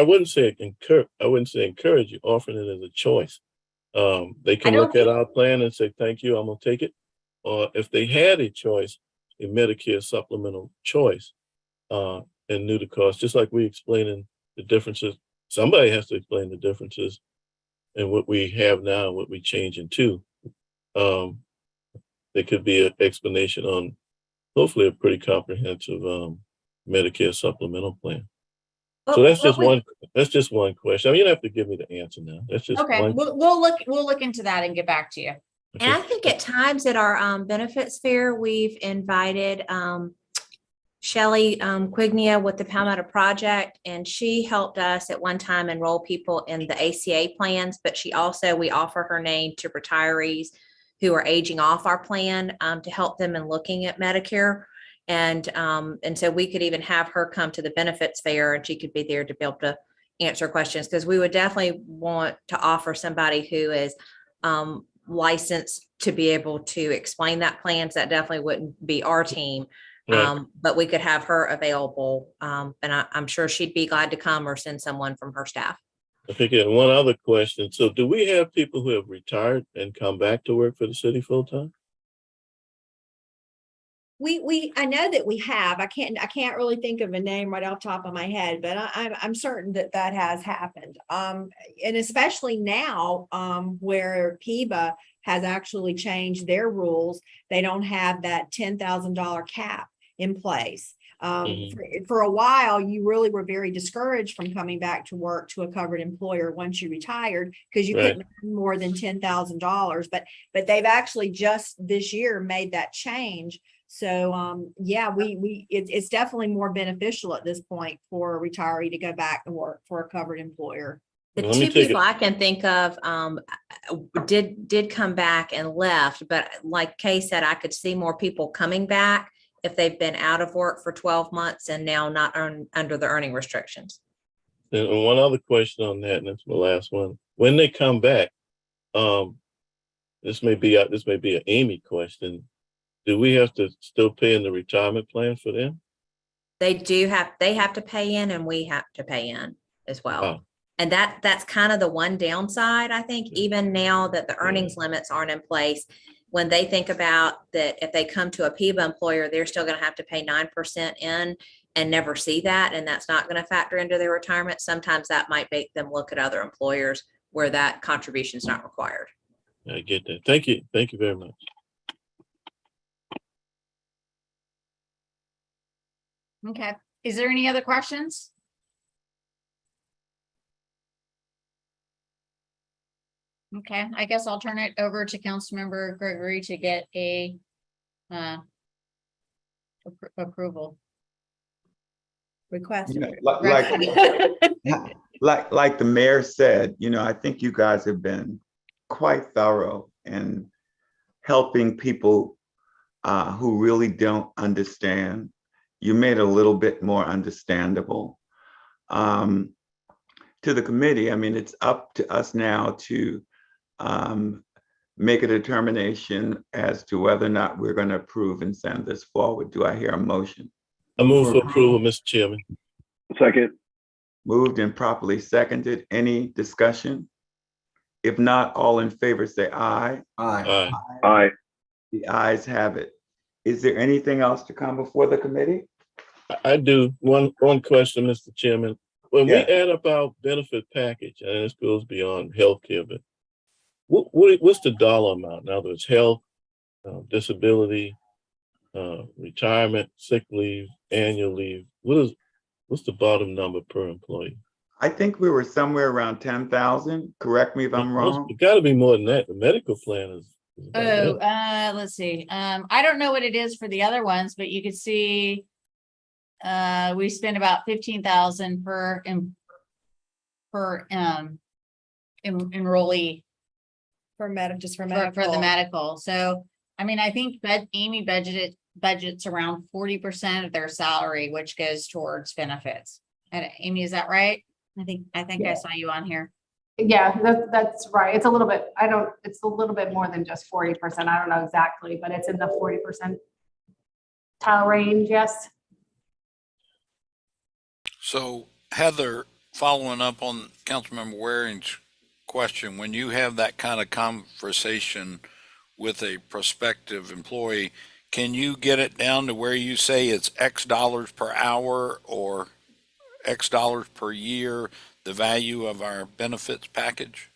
Speaker 10: wouldn't say encourage you, offering it as a choice. They can look at our plan and say, thank you, I'm gonna take it. Or if they had a choice, a Medicare supplemental choice, and knew the cost, just like we explaining the differences. Somebody has to explain the differences in what we have now and what we change into. There could be an explanation on hopefully a pretty comprehensive Medicare supplemental plan. So that's just one question. You don't have to give me the answer now. That's just
Speaker 4: okay. We'll look into that and get back to you.
Speaker 7: And I think at times at our benefits fair, we've invited Shelley Quignia with the Palmetto Project, and she helped us at one time enroll people in the ACA plans, but we offer her name to retirees who are aging off our plan to help them in looking at Medicare. And so we could even have her come to the benefits fair and she could be there to be able to answer questions, because we would definitely want to offer somebody who is licensed to be able to explain that plan. So that definitely wouldn't be our team. Right. But we could have her available, and I'm sure she'd be glad to come or send someone from her staff.
Speaker 10: I think one other question. So do we have people who have retired and come back to work for the city full time?
Speaker 6: I know that we have, I can't really think of a name right off the top of my head, but I'm certain that that has happened. And especially now, where PIBA has actually changed their rules, they don't have that $10,000 cap in place. For a while, you really were very discouraged from coming back to work to a covered employer once you retired, because you couldn't earn more than $10,000. But they've actually just this year made that change. So, yeah, it's definitely more beneficial at this point for a retiree to go back and work for a covered employer.
Speaker 7: The
Speaker 10: Let me
Speaker 7: two
Speaker 10: take
Speaker 7: people
Speaker 10: it-
Speaker 7: I can think of did come back and left, but like Kay said, I could see more people coming back if they've been out of work for 12 months and now not under the earning restrictions.
Speaker 10: And one other question on that, and that's my last one. When they come back, this may be an Amy question. Do we have to still pay in the retirement plan for them?
Speaker 7: They have to pay in, and we have to pay in as well.
Speaker 10: Oh.
Speaker 7: And that's kind of the one downside, I think, even now that the earnings limits aren't in place. When they think about that, if they come to a PIBA employer, they're still going to have to pay 9% in and never see that. And that's not going to factor into their retirement. Sometimes that might make them look at other employers where that contribution is not required.
Speaker 10: I get that. Thank you. Thank you very much.
Speaker 4: Okay, is there any other questions? Okay, I guess I'll turn it over to Councilmember Gregory to get a approval.
Speaker 6: Request.
Speaker 2: You know, like the mayor said, you know, I think you guys have been quite thorough in helping people who really don't understand. You made it a little bit more understandable to the committee. I mean, it's up to us now to make a determination as to whether or not we're going to approve and send this forward. Do I hear a motion?
Speaker 10: I move for approval, Mr. Chairman.
Speaker 8: Second.
Speaker 2: Moved and properly seconded. Any discussion? If not, all in favor say aye.
Speaker 3: Aye.
Speaker 8: Aye.
Speaker 2: The ayes have it. Is there anything else to come before the committee?
Speaker 10: I do. One question, Mr. Chairman. When
Speaker 2: Yeah.
Speaker 10: we add up our benefit package, and this goes beyond healthcare, but what's the dollar amount? In other words, health, disability, retirement, sick leave, annual leave. What's the bottom number per employee?
Speaker 2: I think we were somewhere around 10,000. Correct me if I'm wrong.
Speaker 10: It got to be more than that. The medical plan is about that.
Speaker 4: Let's see. I don't know what it is for the other ones, but you could see we spend about 15,000 per enrollee
Speaker 6: For just for
Speaker 4: for
Speaker 6: medical.
Speaker 4: the medical. So, I mean, I think Amy budgets around 40% of their salary, which goes towards benefits. And Amy, is that right? I think I saw you on here.
Speaker 1: Yeah, that's right. It's a little bit, it's a little bit more than just 40%. I don't know exactly, but it's in the 40% range, yes.
Speaker 9: So Heather, following up on Councilmember Waring's question, when you have that kind of conversation with a prospective employee, can you get it down to where you say it's X dollars per hour or X dollars per year, the value of our benefits package?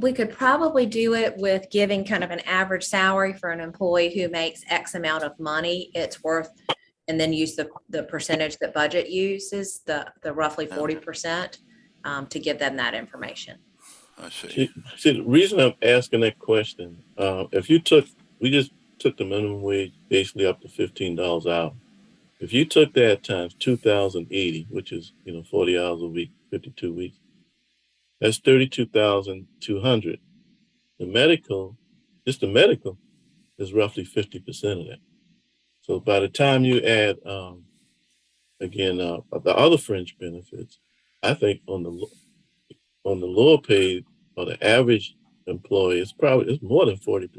Speaker 7: We could probably do it with giving kind of an average salary for an employee who makes X amount of money it's worth, and then use the percentage that budget uses, the roughly 40%, to give them that information.
Speaker 9: I see.
Speaker 10: See, the reason I'm asking that question, we just took the minimum wage basically up to $15 an hour. If you took that times 2,080, which is 40 hours a week, 52 weeks, that's 32,200. The medical is roughly 50% of that. So by the time you add the other fringe benefits, I think on the lower paid or the average employee, it's more than 40%.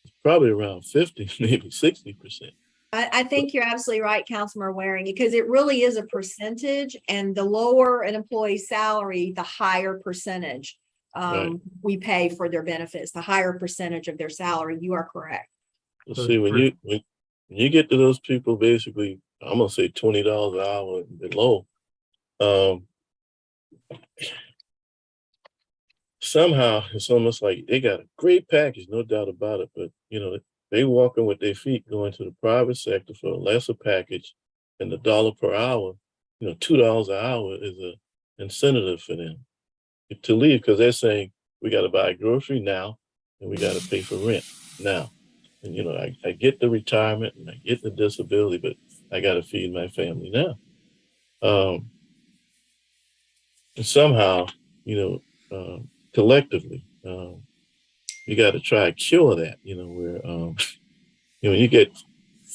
Speaker 10: It's probably around 50, maybe 60%.
Speaker 6: I think you're absolutely right, Councilmember Waring, because it really is a percentage, and the lower an employee's salary, the higher percentage we pay for their benefits, the higher percentage of their salary. You are correct.
Speaker 10: Well,
Speaker 5: So
Speaker 10: see, when you get to those people, basically, I'm gonna say $20 an hour and below. Somehow it's almost like they got a great package, no doubt about it. But they walking with their feet going to the private sector for a lesser package and the dollar per hour. $2 an hour is a incentive for them to leave because they're saying we got to buy a grocery now and we got to pay for rent now. And I get the retirement and I get the disability, but I got to feed my family now. And somehow, collectively, you got to try to cure that. Where you get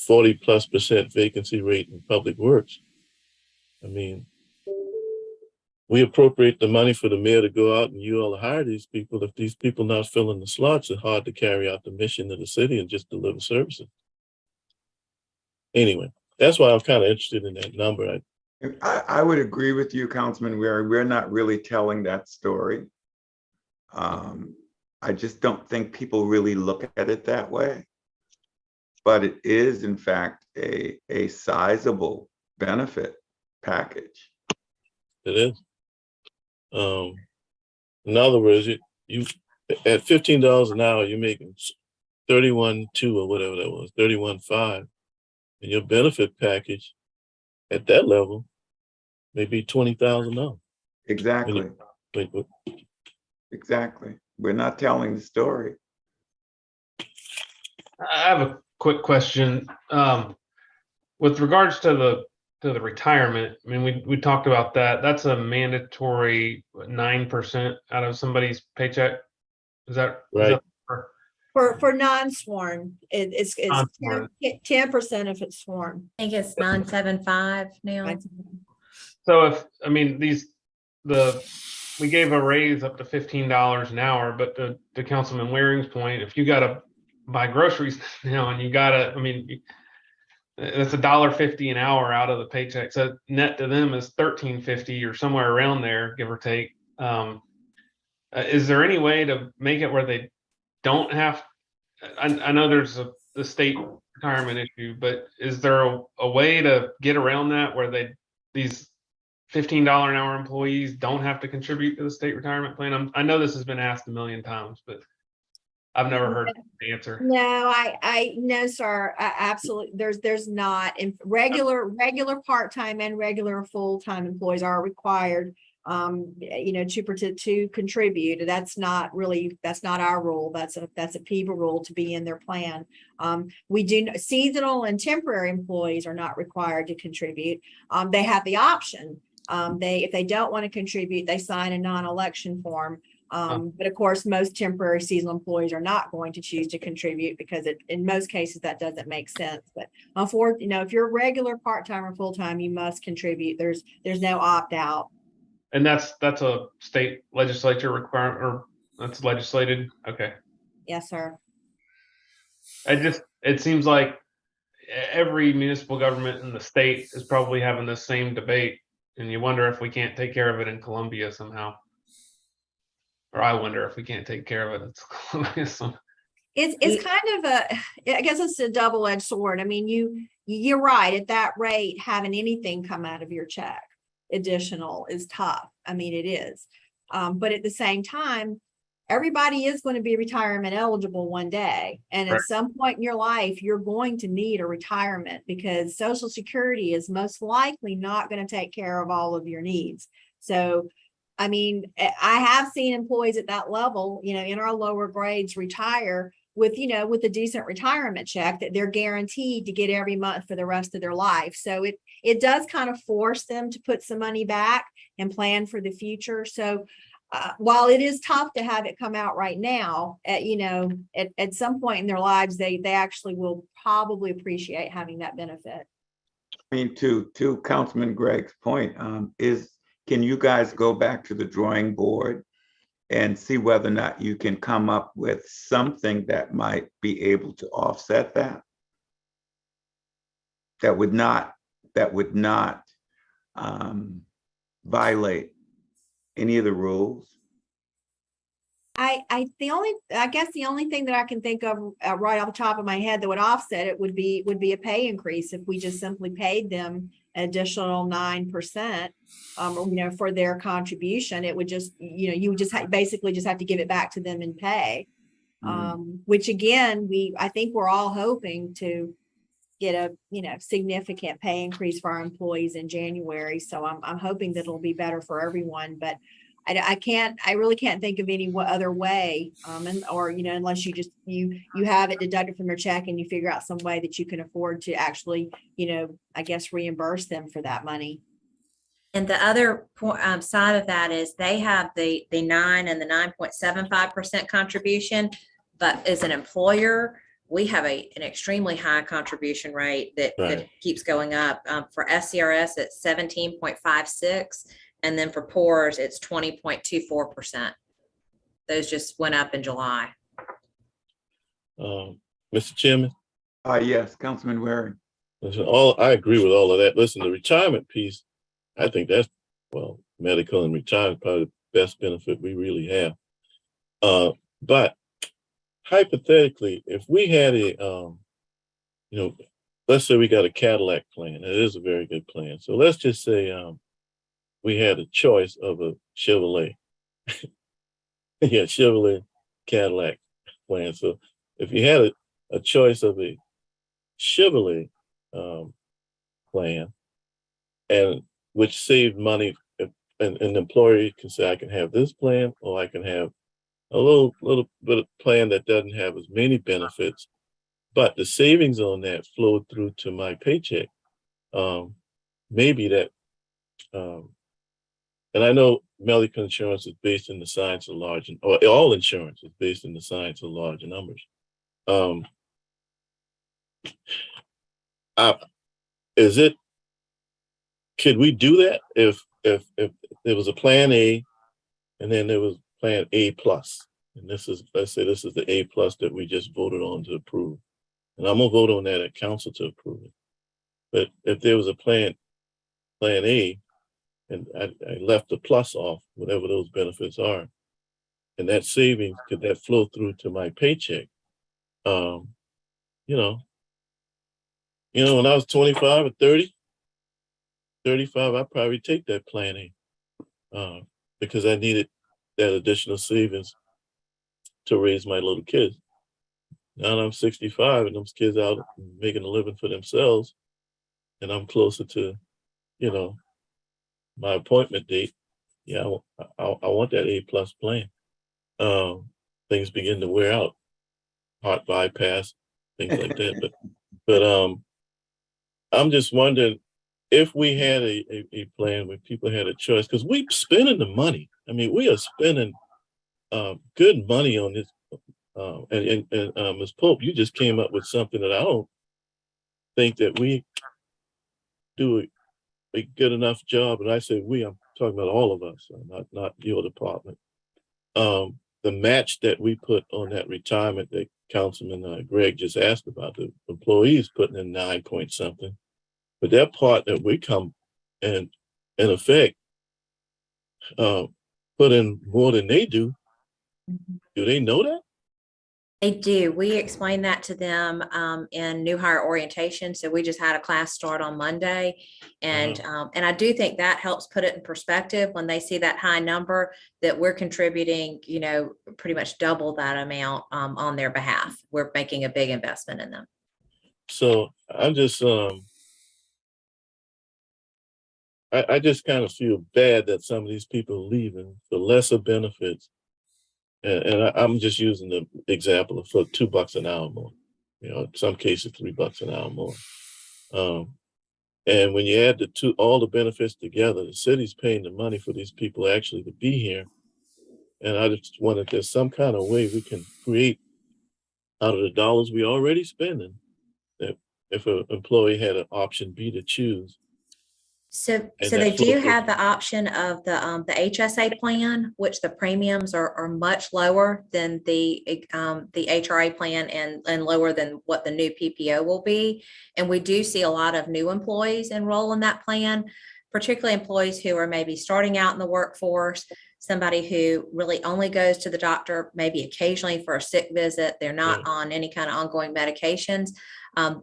Speaker 10: 40+% vacancy rate in public works. I mean, we appropriate the money for the mayor to go out and you all hire these people. If these people not filling the slots, it's hard to carry out the mission of the city and just deliver services. Anyway, that's why I'm kind of interested in that number.
Speaker 2: I would agree with you, Councilman Weary. We're not really telling that story. I just don't think people really look at it that way. But it is, in fact, a sizable benefit package.
Speaker 10: It is. In other words, you at $15 an hour, you're making 31.2 or whatever that was, 31.5, and your benefit package at that level may be $20,000.
Speaker 2: Exactly. Exactly. We're not telling the story.
Speaker 5: I have a quick question. With regards to the retirement, I mean, we talked about that. That's a mandatory 9% out of somebody's paycheck. Is that
Speaker 10: right?
Speaker 6: For non-sworn, it's
Speaker 5: Non-sworn.
Speaker 6: 10% if it's sworn.
Speaker 7: I think it's 975 now.
Speaker 5: So we gave a raise up to $15 an hour, but to Councilman Waring's point, if you got to buy groceries now and that's $1.50 an hour out of the paycheck. So net to them is $13.50 or somewhere around there, give or take. Is there any way to make it where they don't have? I know there's the state retirement issue, but is there a way to get around that where these $15 an hour employees don't have to contribute to the state retirement plan? I know this has been asked a million times, but I've never heard the answer.
Speaker 6: No, I no, sir. Absolutely. There's not. In regular part-time and regular full-time employees are required to contribute. That's not our rule. That's a PEVA rule to be in their plan. Seasonal and temporary employees are not required to contribute. They have the option. If they don't want to contribute, they sign a non-election form. But of course, most temporary seasonal employees are not going to choose to contribute because in most cases that doesn't make sense. But if you're regular part-time or full-time, you must contribute. There's no opt-out.
Speaker 5: And that's a state legislature requirement, or that's legislated. Okay.
Speaker 6: Yes, sir.
Speaker 5: It seems like every municipal government in the state is probably having this same debate, and you wonder if we can't take care of it in Columbia somehow. Or I wonder if we can't take care of it in Columbia somehow.
Speaker 6: It's kind of I guess it's a double-edged sword. I mean, you're right. At that rate, having anything come out of your check additional is tough. I mean, it is. But at the same time, everybody is going to be retirement eligible one day. And at some point in your life, you're going to need a retirement because Social Security is most likely not going to take care of all of your needs. So, I mean, I have seen employees at that level, in our lower grades retire with a decent retirement check that they're guaranteed to get every month for the rest of their life. So it does kind of force them to put some money back and plan for the future. So while it is tough to have it come out right now, at some point in their lives, they actually will probably appreciate having that benefit.
Speaker 2: I mean, to Councilman Gregg's point, can you guys go back to the drawing board and see whether or not you can come up with something that might be able to offset that? That would not violate any of the rules?
Speaker 6: I guess the only thing that I can think of right off the top of my head that would offset it would be a pay increase if we just simply paid them an additional 9%. For their contribution. It would just, you would just basically just have to give it back to them in pay. Which again, I think we're all hoping to get a, significant pay increase for our employees in January. So I'm hoping that it'll be better for everyone, but I really can't think of any other way. Unless you just, you have it deducted from your check and you figure out some way that you can afford to actually, I guess reimburse them for that money.
Speaker 7: And the other side of that is they have the 9 and the 9.75% contribution, but as an employer, we have an extremely high contribution rate that keeps going up. For SCRS, it's 17.56, and then for PORS, it's 20.24%. Those just went up in July.
Speaker 10: Mr. Chairman?
Speaker 2: Yes, Councilman Waring.
Speaker 10: Listen, I agree with all of that. Listen, the retirement piece, I think that's, medical and retirement probably the best benefit we really have. But hypothetically, if we had let's say we got a Cadillac plan. It is a very good plan. So let's just say we had a choice of a Chevrolet. Yeah, Chevrolet Cadillac plan. So if you had a choice of a Chevrolet plan, and which saved money, and an employee can say, I can have this plan, or I can have a little bit of plan that doesn't have as many benefits, but the savings on that flowed through to my paycheck. Maybe that, and I know medical insurance is based in the science of large, or all insurance is based in the science of large numbers. Could we do that if there was a plan A and then there was plan A plus, and let's say this is the A plus that we just voted on to approve, and I'm gonna vote on that at council to approve it. But if there was a plan A, and I left the plus off, whatever those benefits are, and that savings, could that flow through to my paycheck? When I was 25 or 30, 35, I'd probably take that plan A, because I needed that additional savings to raise my little kids. Now I'm 65 and those kids out making a living for themselves, and I'm closer to, my appointment date. Yeah, I want that A plus plan. Things begin to wear out, heart bypass, things like that. But I'm just wondering if we had a plan where people had a choice, because we're spending the money. I mean, we are spending good money on this. And Ms. Pope, you just came up with something that I don't think that we do a good enough job. And I say we, I'm talking about all of us, not your department. The match that we put on that retirement that Councilman Greg just asked about, the employees putting in 9 point something, but that part that we come and in effect put in more than they do. Do they know that?
Speaker 7: They do. We explain that to them in new hire orientation. So we just had a class start on Monday, and I do think that helps put it in perspective when they see that high number, that we're contributing, pretty much double that amount on their behalf. We're making a big investment in them.
Speaker 10: So I'm just I just kind of feel bad that some of these people are leaving for lesser benefits. And I'm just using the example of for $2 an hour more, in some cases $3 an hour more. And when you add all the benefits together, the city's paying the money for these people actually to be here. And I just wonder if there's some kind of way we can create out of the dollars we already spending, that if an employee had an option B to choose.
Speaker 7: So they do have the option of the HSA plan, which the premiums are much lower than the HRA plan and lower than what the new PPO will be. And we do see a lot of new employees enroll in that plan, particularly employees who are maybe starting out in the workforce, somebody who really only goes to the doctor maybe occasionally for a sick visit, they're not on any kind of ongoing medications,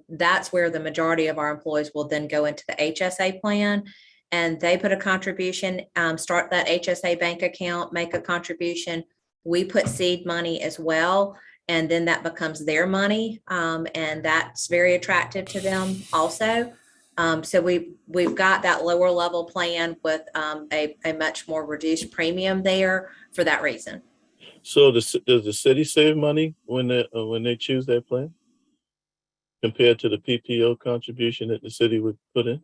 Speaker 7: that's where the majority of our employees will then go into the HSA plan. And they put a contribution, start that HSA bank account, make a contribution. We put seed money as well, and then that becomes their money. And that's very attractive to them also. So we've got that lower level plan with a much more reduced premium there for that reason.
Speaker 10: So does the city save money when they choose that plan compared to the PPO contribution that the city would put in?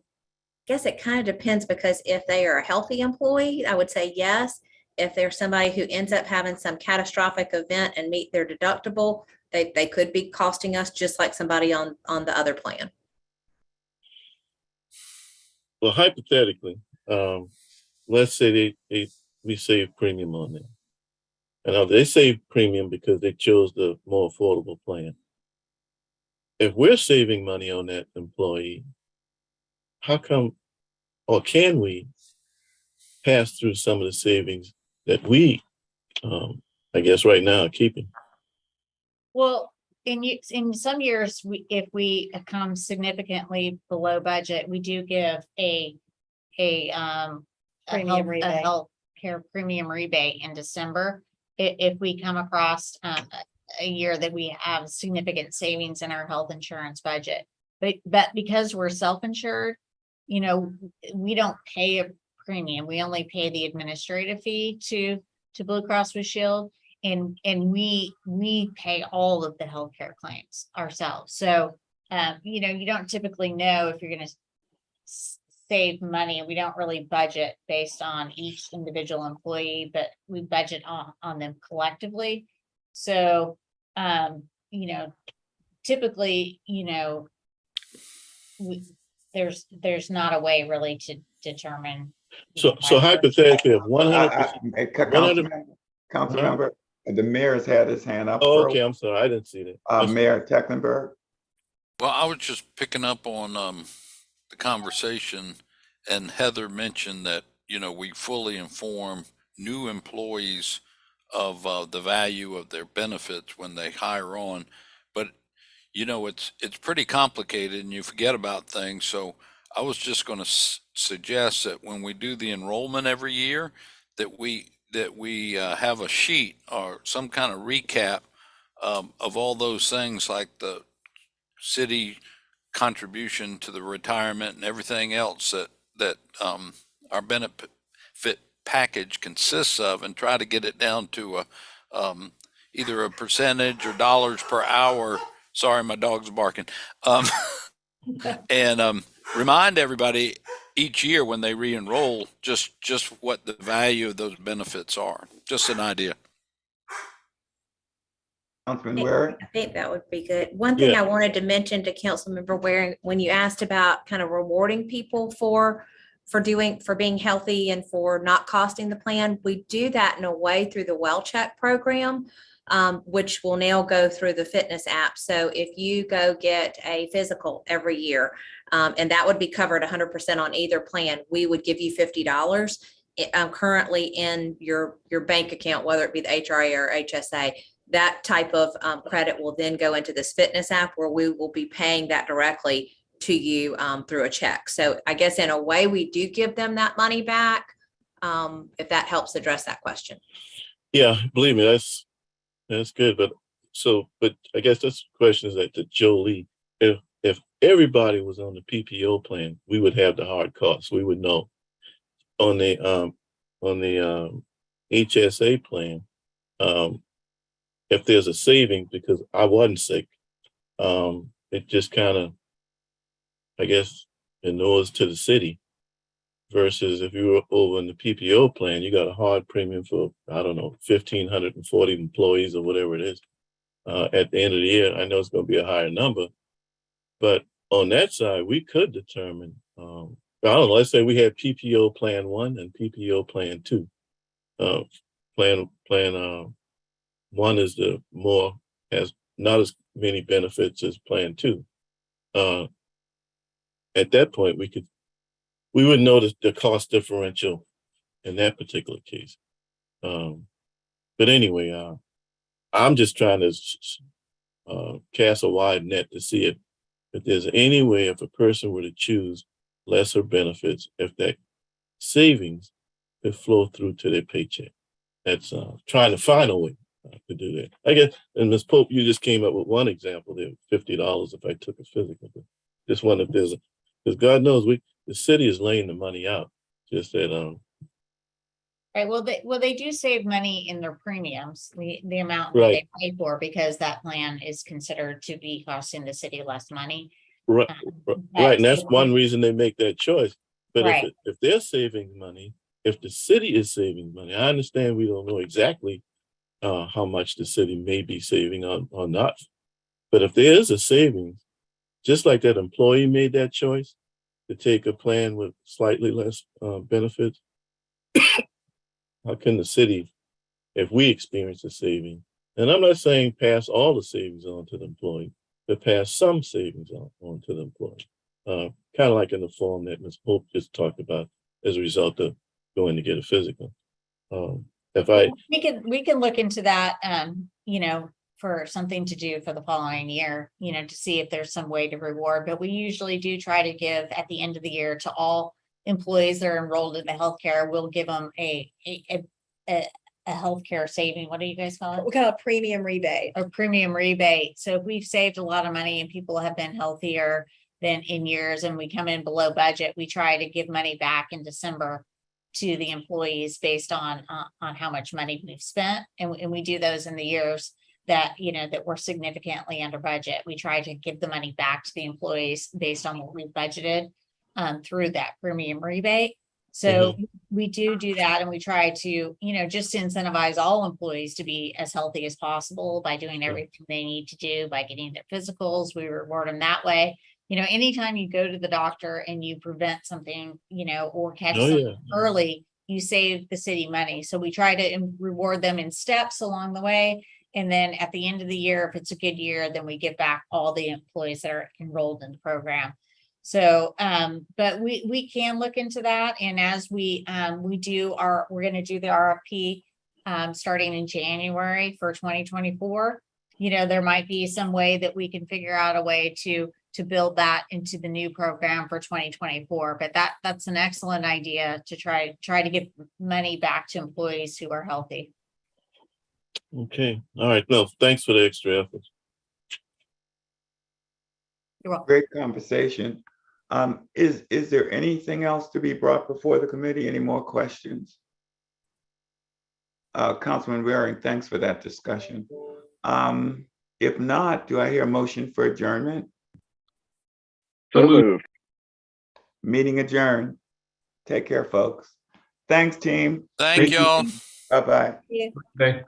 Speaker 7: Guess it kind of depends, because if they are a healthy employee, I would say yes. If they're somebody who ends up having some catastrophic event and meet their deductible, they could be costing us just like somebody on the other plan.
Speaker 10: Well, hypothetically, let's say we save premium on them. And they save premium because they chose the more affordable plan. If we're saving money on that employee, how come, or can we pass through some of the savings that we, I guess right now, are keeping?
Speaker 4: Well, in some years, if we come significantly below budget, we do give a
Speaker 6: Premium rebate.
Speaker 4: healthcare premium rebate in December. If we come across a year that we have significant savings in our health insurance budget, but because we're self-insured, we don't pay a premium. We only pay the administrative fee to Blue Cross Blue Shield. And we pay all of the healthcare claims ourselves. So, you don't typically know if you're going to save money. We don't really budget based on each individual employee, but we budget on them collectively. So, typically, there's not a way really to determine.
Speaker 10: So hypothetically, if 100%,
Speaker 2: Councilmember, the mayor's had his hand up.
Speaker 10: oh, okay, I'm sorry, I didn't see that.
Speaker 2: Mayor Tecklenburg.
Speaker 9: Well, I was just picking up on the conversation, and Heather mentioned that, we fully inform new employees of the value of their benefits when they hire on. But, it's pretty complicated and you forget about things. So I was just going to suggest that when we do the enrollment every year, that we have a sheet or some kind of recap of all those things, like the city contribution to the retirement and everything else that our benefit package consists of, and try to get it down to either a percentage or dollars per hour. Sorry, my dog's barking. And remind everybody each year when they re-enroll just what the value of those benefits are. Just an idea.
Speaker 2: Councilman Ware.
Speaker 7: I think that would be good. One thing I wanted to mention to Councilmember Waring, when you asked about kind of rewarding people for being healthy and for not costing the plan, we do that in a way through the Well Check program, which will now go through the fitness app. So if you go get a physical every year, and that would be covered 100% on either plan, we would give you $50 currently in your bank account, whether it be the HRA or HSA. That type of credit will then go into this fitness app, where we will be paying that directly to you through a check. So I guess in a way we do give them that money back, if that helps address that question.
Speaker 10: Yeah, believe me, that's good. But I guess this question is to Jolie. If everybody was on the PPO plan, we would have the hard costs. We would know. On the HSA plan, if there's a saving because I wasn't sick, it just kind of, I guess, inures to the city. Versus if you were over in the PPO plan, you got a hard premium for, I don't know, 1,540 employees or whatever it is. At the end of the year, I know it's going to be a higher number, but on that side, we could determine, I don't know, let's say we had PPO plan 1 and PPO plan 2. Plan 1 is has not as many benefits as plan 2. At that point, we would notice the cost differential in that particular case. But anyway, I'm just trying to cast a wide net to see if there's any way if a person were to choose lesser benefits, if that savings could flow through to their paycheck. That's trying to find a way to do that. I guess, and Ms. Pope, you just came up with one example there, $50 if I took a physical. But just one if there's because God knows the city is laying the money out. Just that
Speaker 4: Right, well, they do save money in their premiums, the amount that
Speaker 10: Right.
Speaker 4: they pay for, because that plan is considered to be costing the city less money.
Speaker 10: right, right, and that's one reason they make that choice. But
Speaker 4: Right.
Speaker 10: if they're saving money, if the city is saving money, I understand we don't know exactly how much the city may be saving or not. But if there is a savings, just like that employee made that choice to take a plan with slightly less benefits, how can the city, if we experience a saving, and I'm not saying pass all the savings on to the employee, but pass some savings on to the employee, kind of like in the form that Ms. Pope just talked about as a result of going to get a physical.
Speaker 4: We can look into that, for something to do for the following year, to see if there's some way to reward, but we usually do try to give at the end of the year to all employees that are enrolled in the healthcare. We'll give them a healthcare saving. What do you guys call it?
Speaker 6: We call it premium rebate.
Speaker 4: Or premium rebate. So if we've saved a lot of money and people have been healthier than in years and we come in below budget, we try to give money back in December to the employees based on how much money we've spent. And we do those in the years that, that we're significantly under budget. We try to give the money back to the employees based on what we budgeted through that premium rebate. So we do that, and we try to, just incentivize all employees to be as healthy as possible by doing everything they need to do, by getting their physicals. We reward them that way. Anytime you go to the doctor and you prevent something, or catch something early, you save the city money. So we try to reward them in steps along the way. And then at the end of the year, if it's a good year, then we give back all the employees that are enrolled in the program. So, but we can look into that. And as we're going to do the RFP starting in January for 2024, there might be some way that we can figure out a way to build that into the new program for 2024. But that's an excellent idea to try to give money back to employees who are healthy.
Speaker 10: Okay. All right. No, thanks for the extra effort.
Speaker 4: You're welcome.
Speaker 2: Great conversation. Is there anything else to be brought before the committee? Any more questions? Councilman Waring, thanks for that discussion. If not, do I hear a motion for adjournment?
Speaker 8: So moved.
Speaker 2: Meeting adjourned. Take care, folks. Thanks, team.
Speaker 9: Thank y'all.
Speaker 2: Bye-bye.
Speaker 6: Yeah.
Speaker 5: Okay.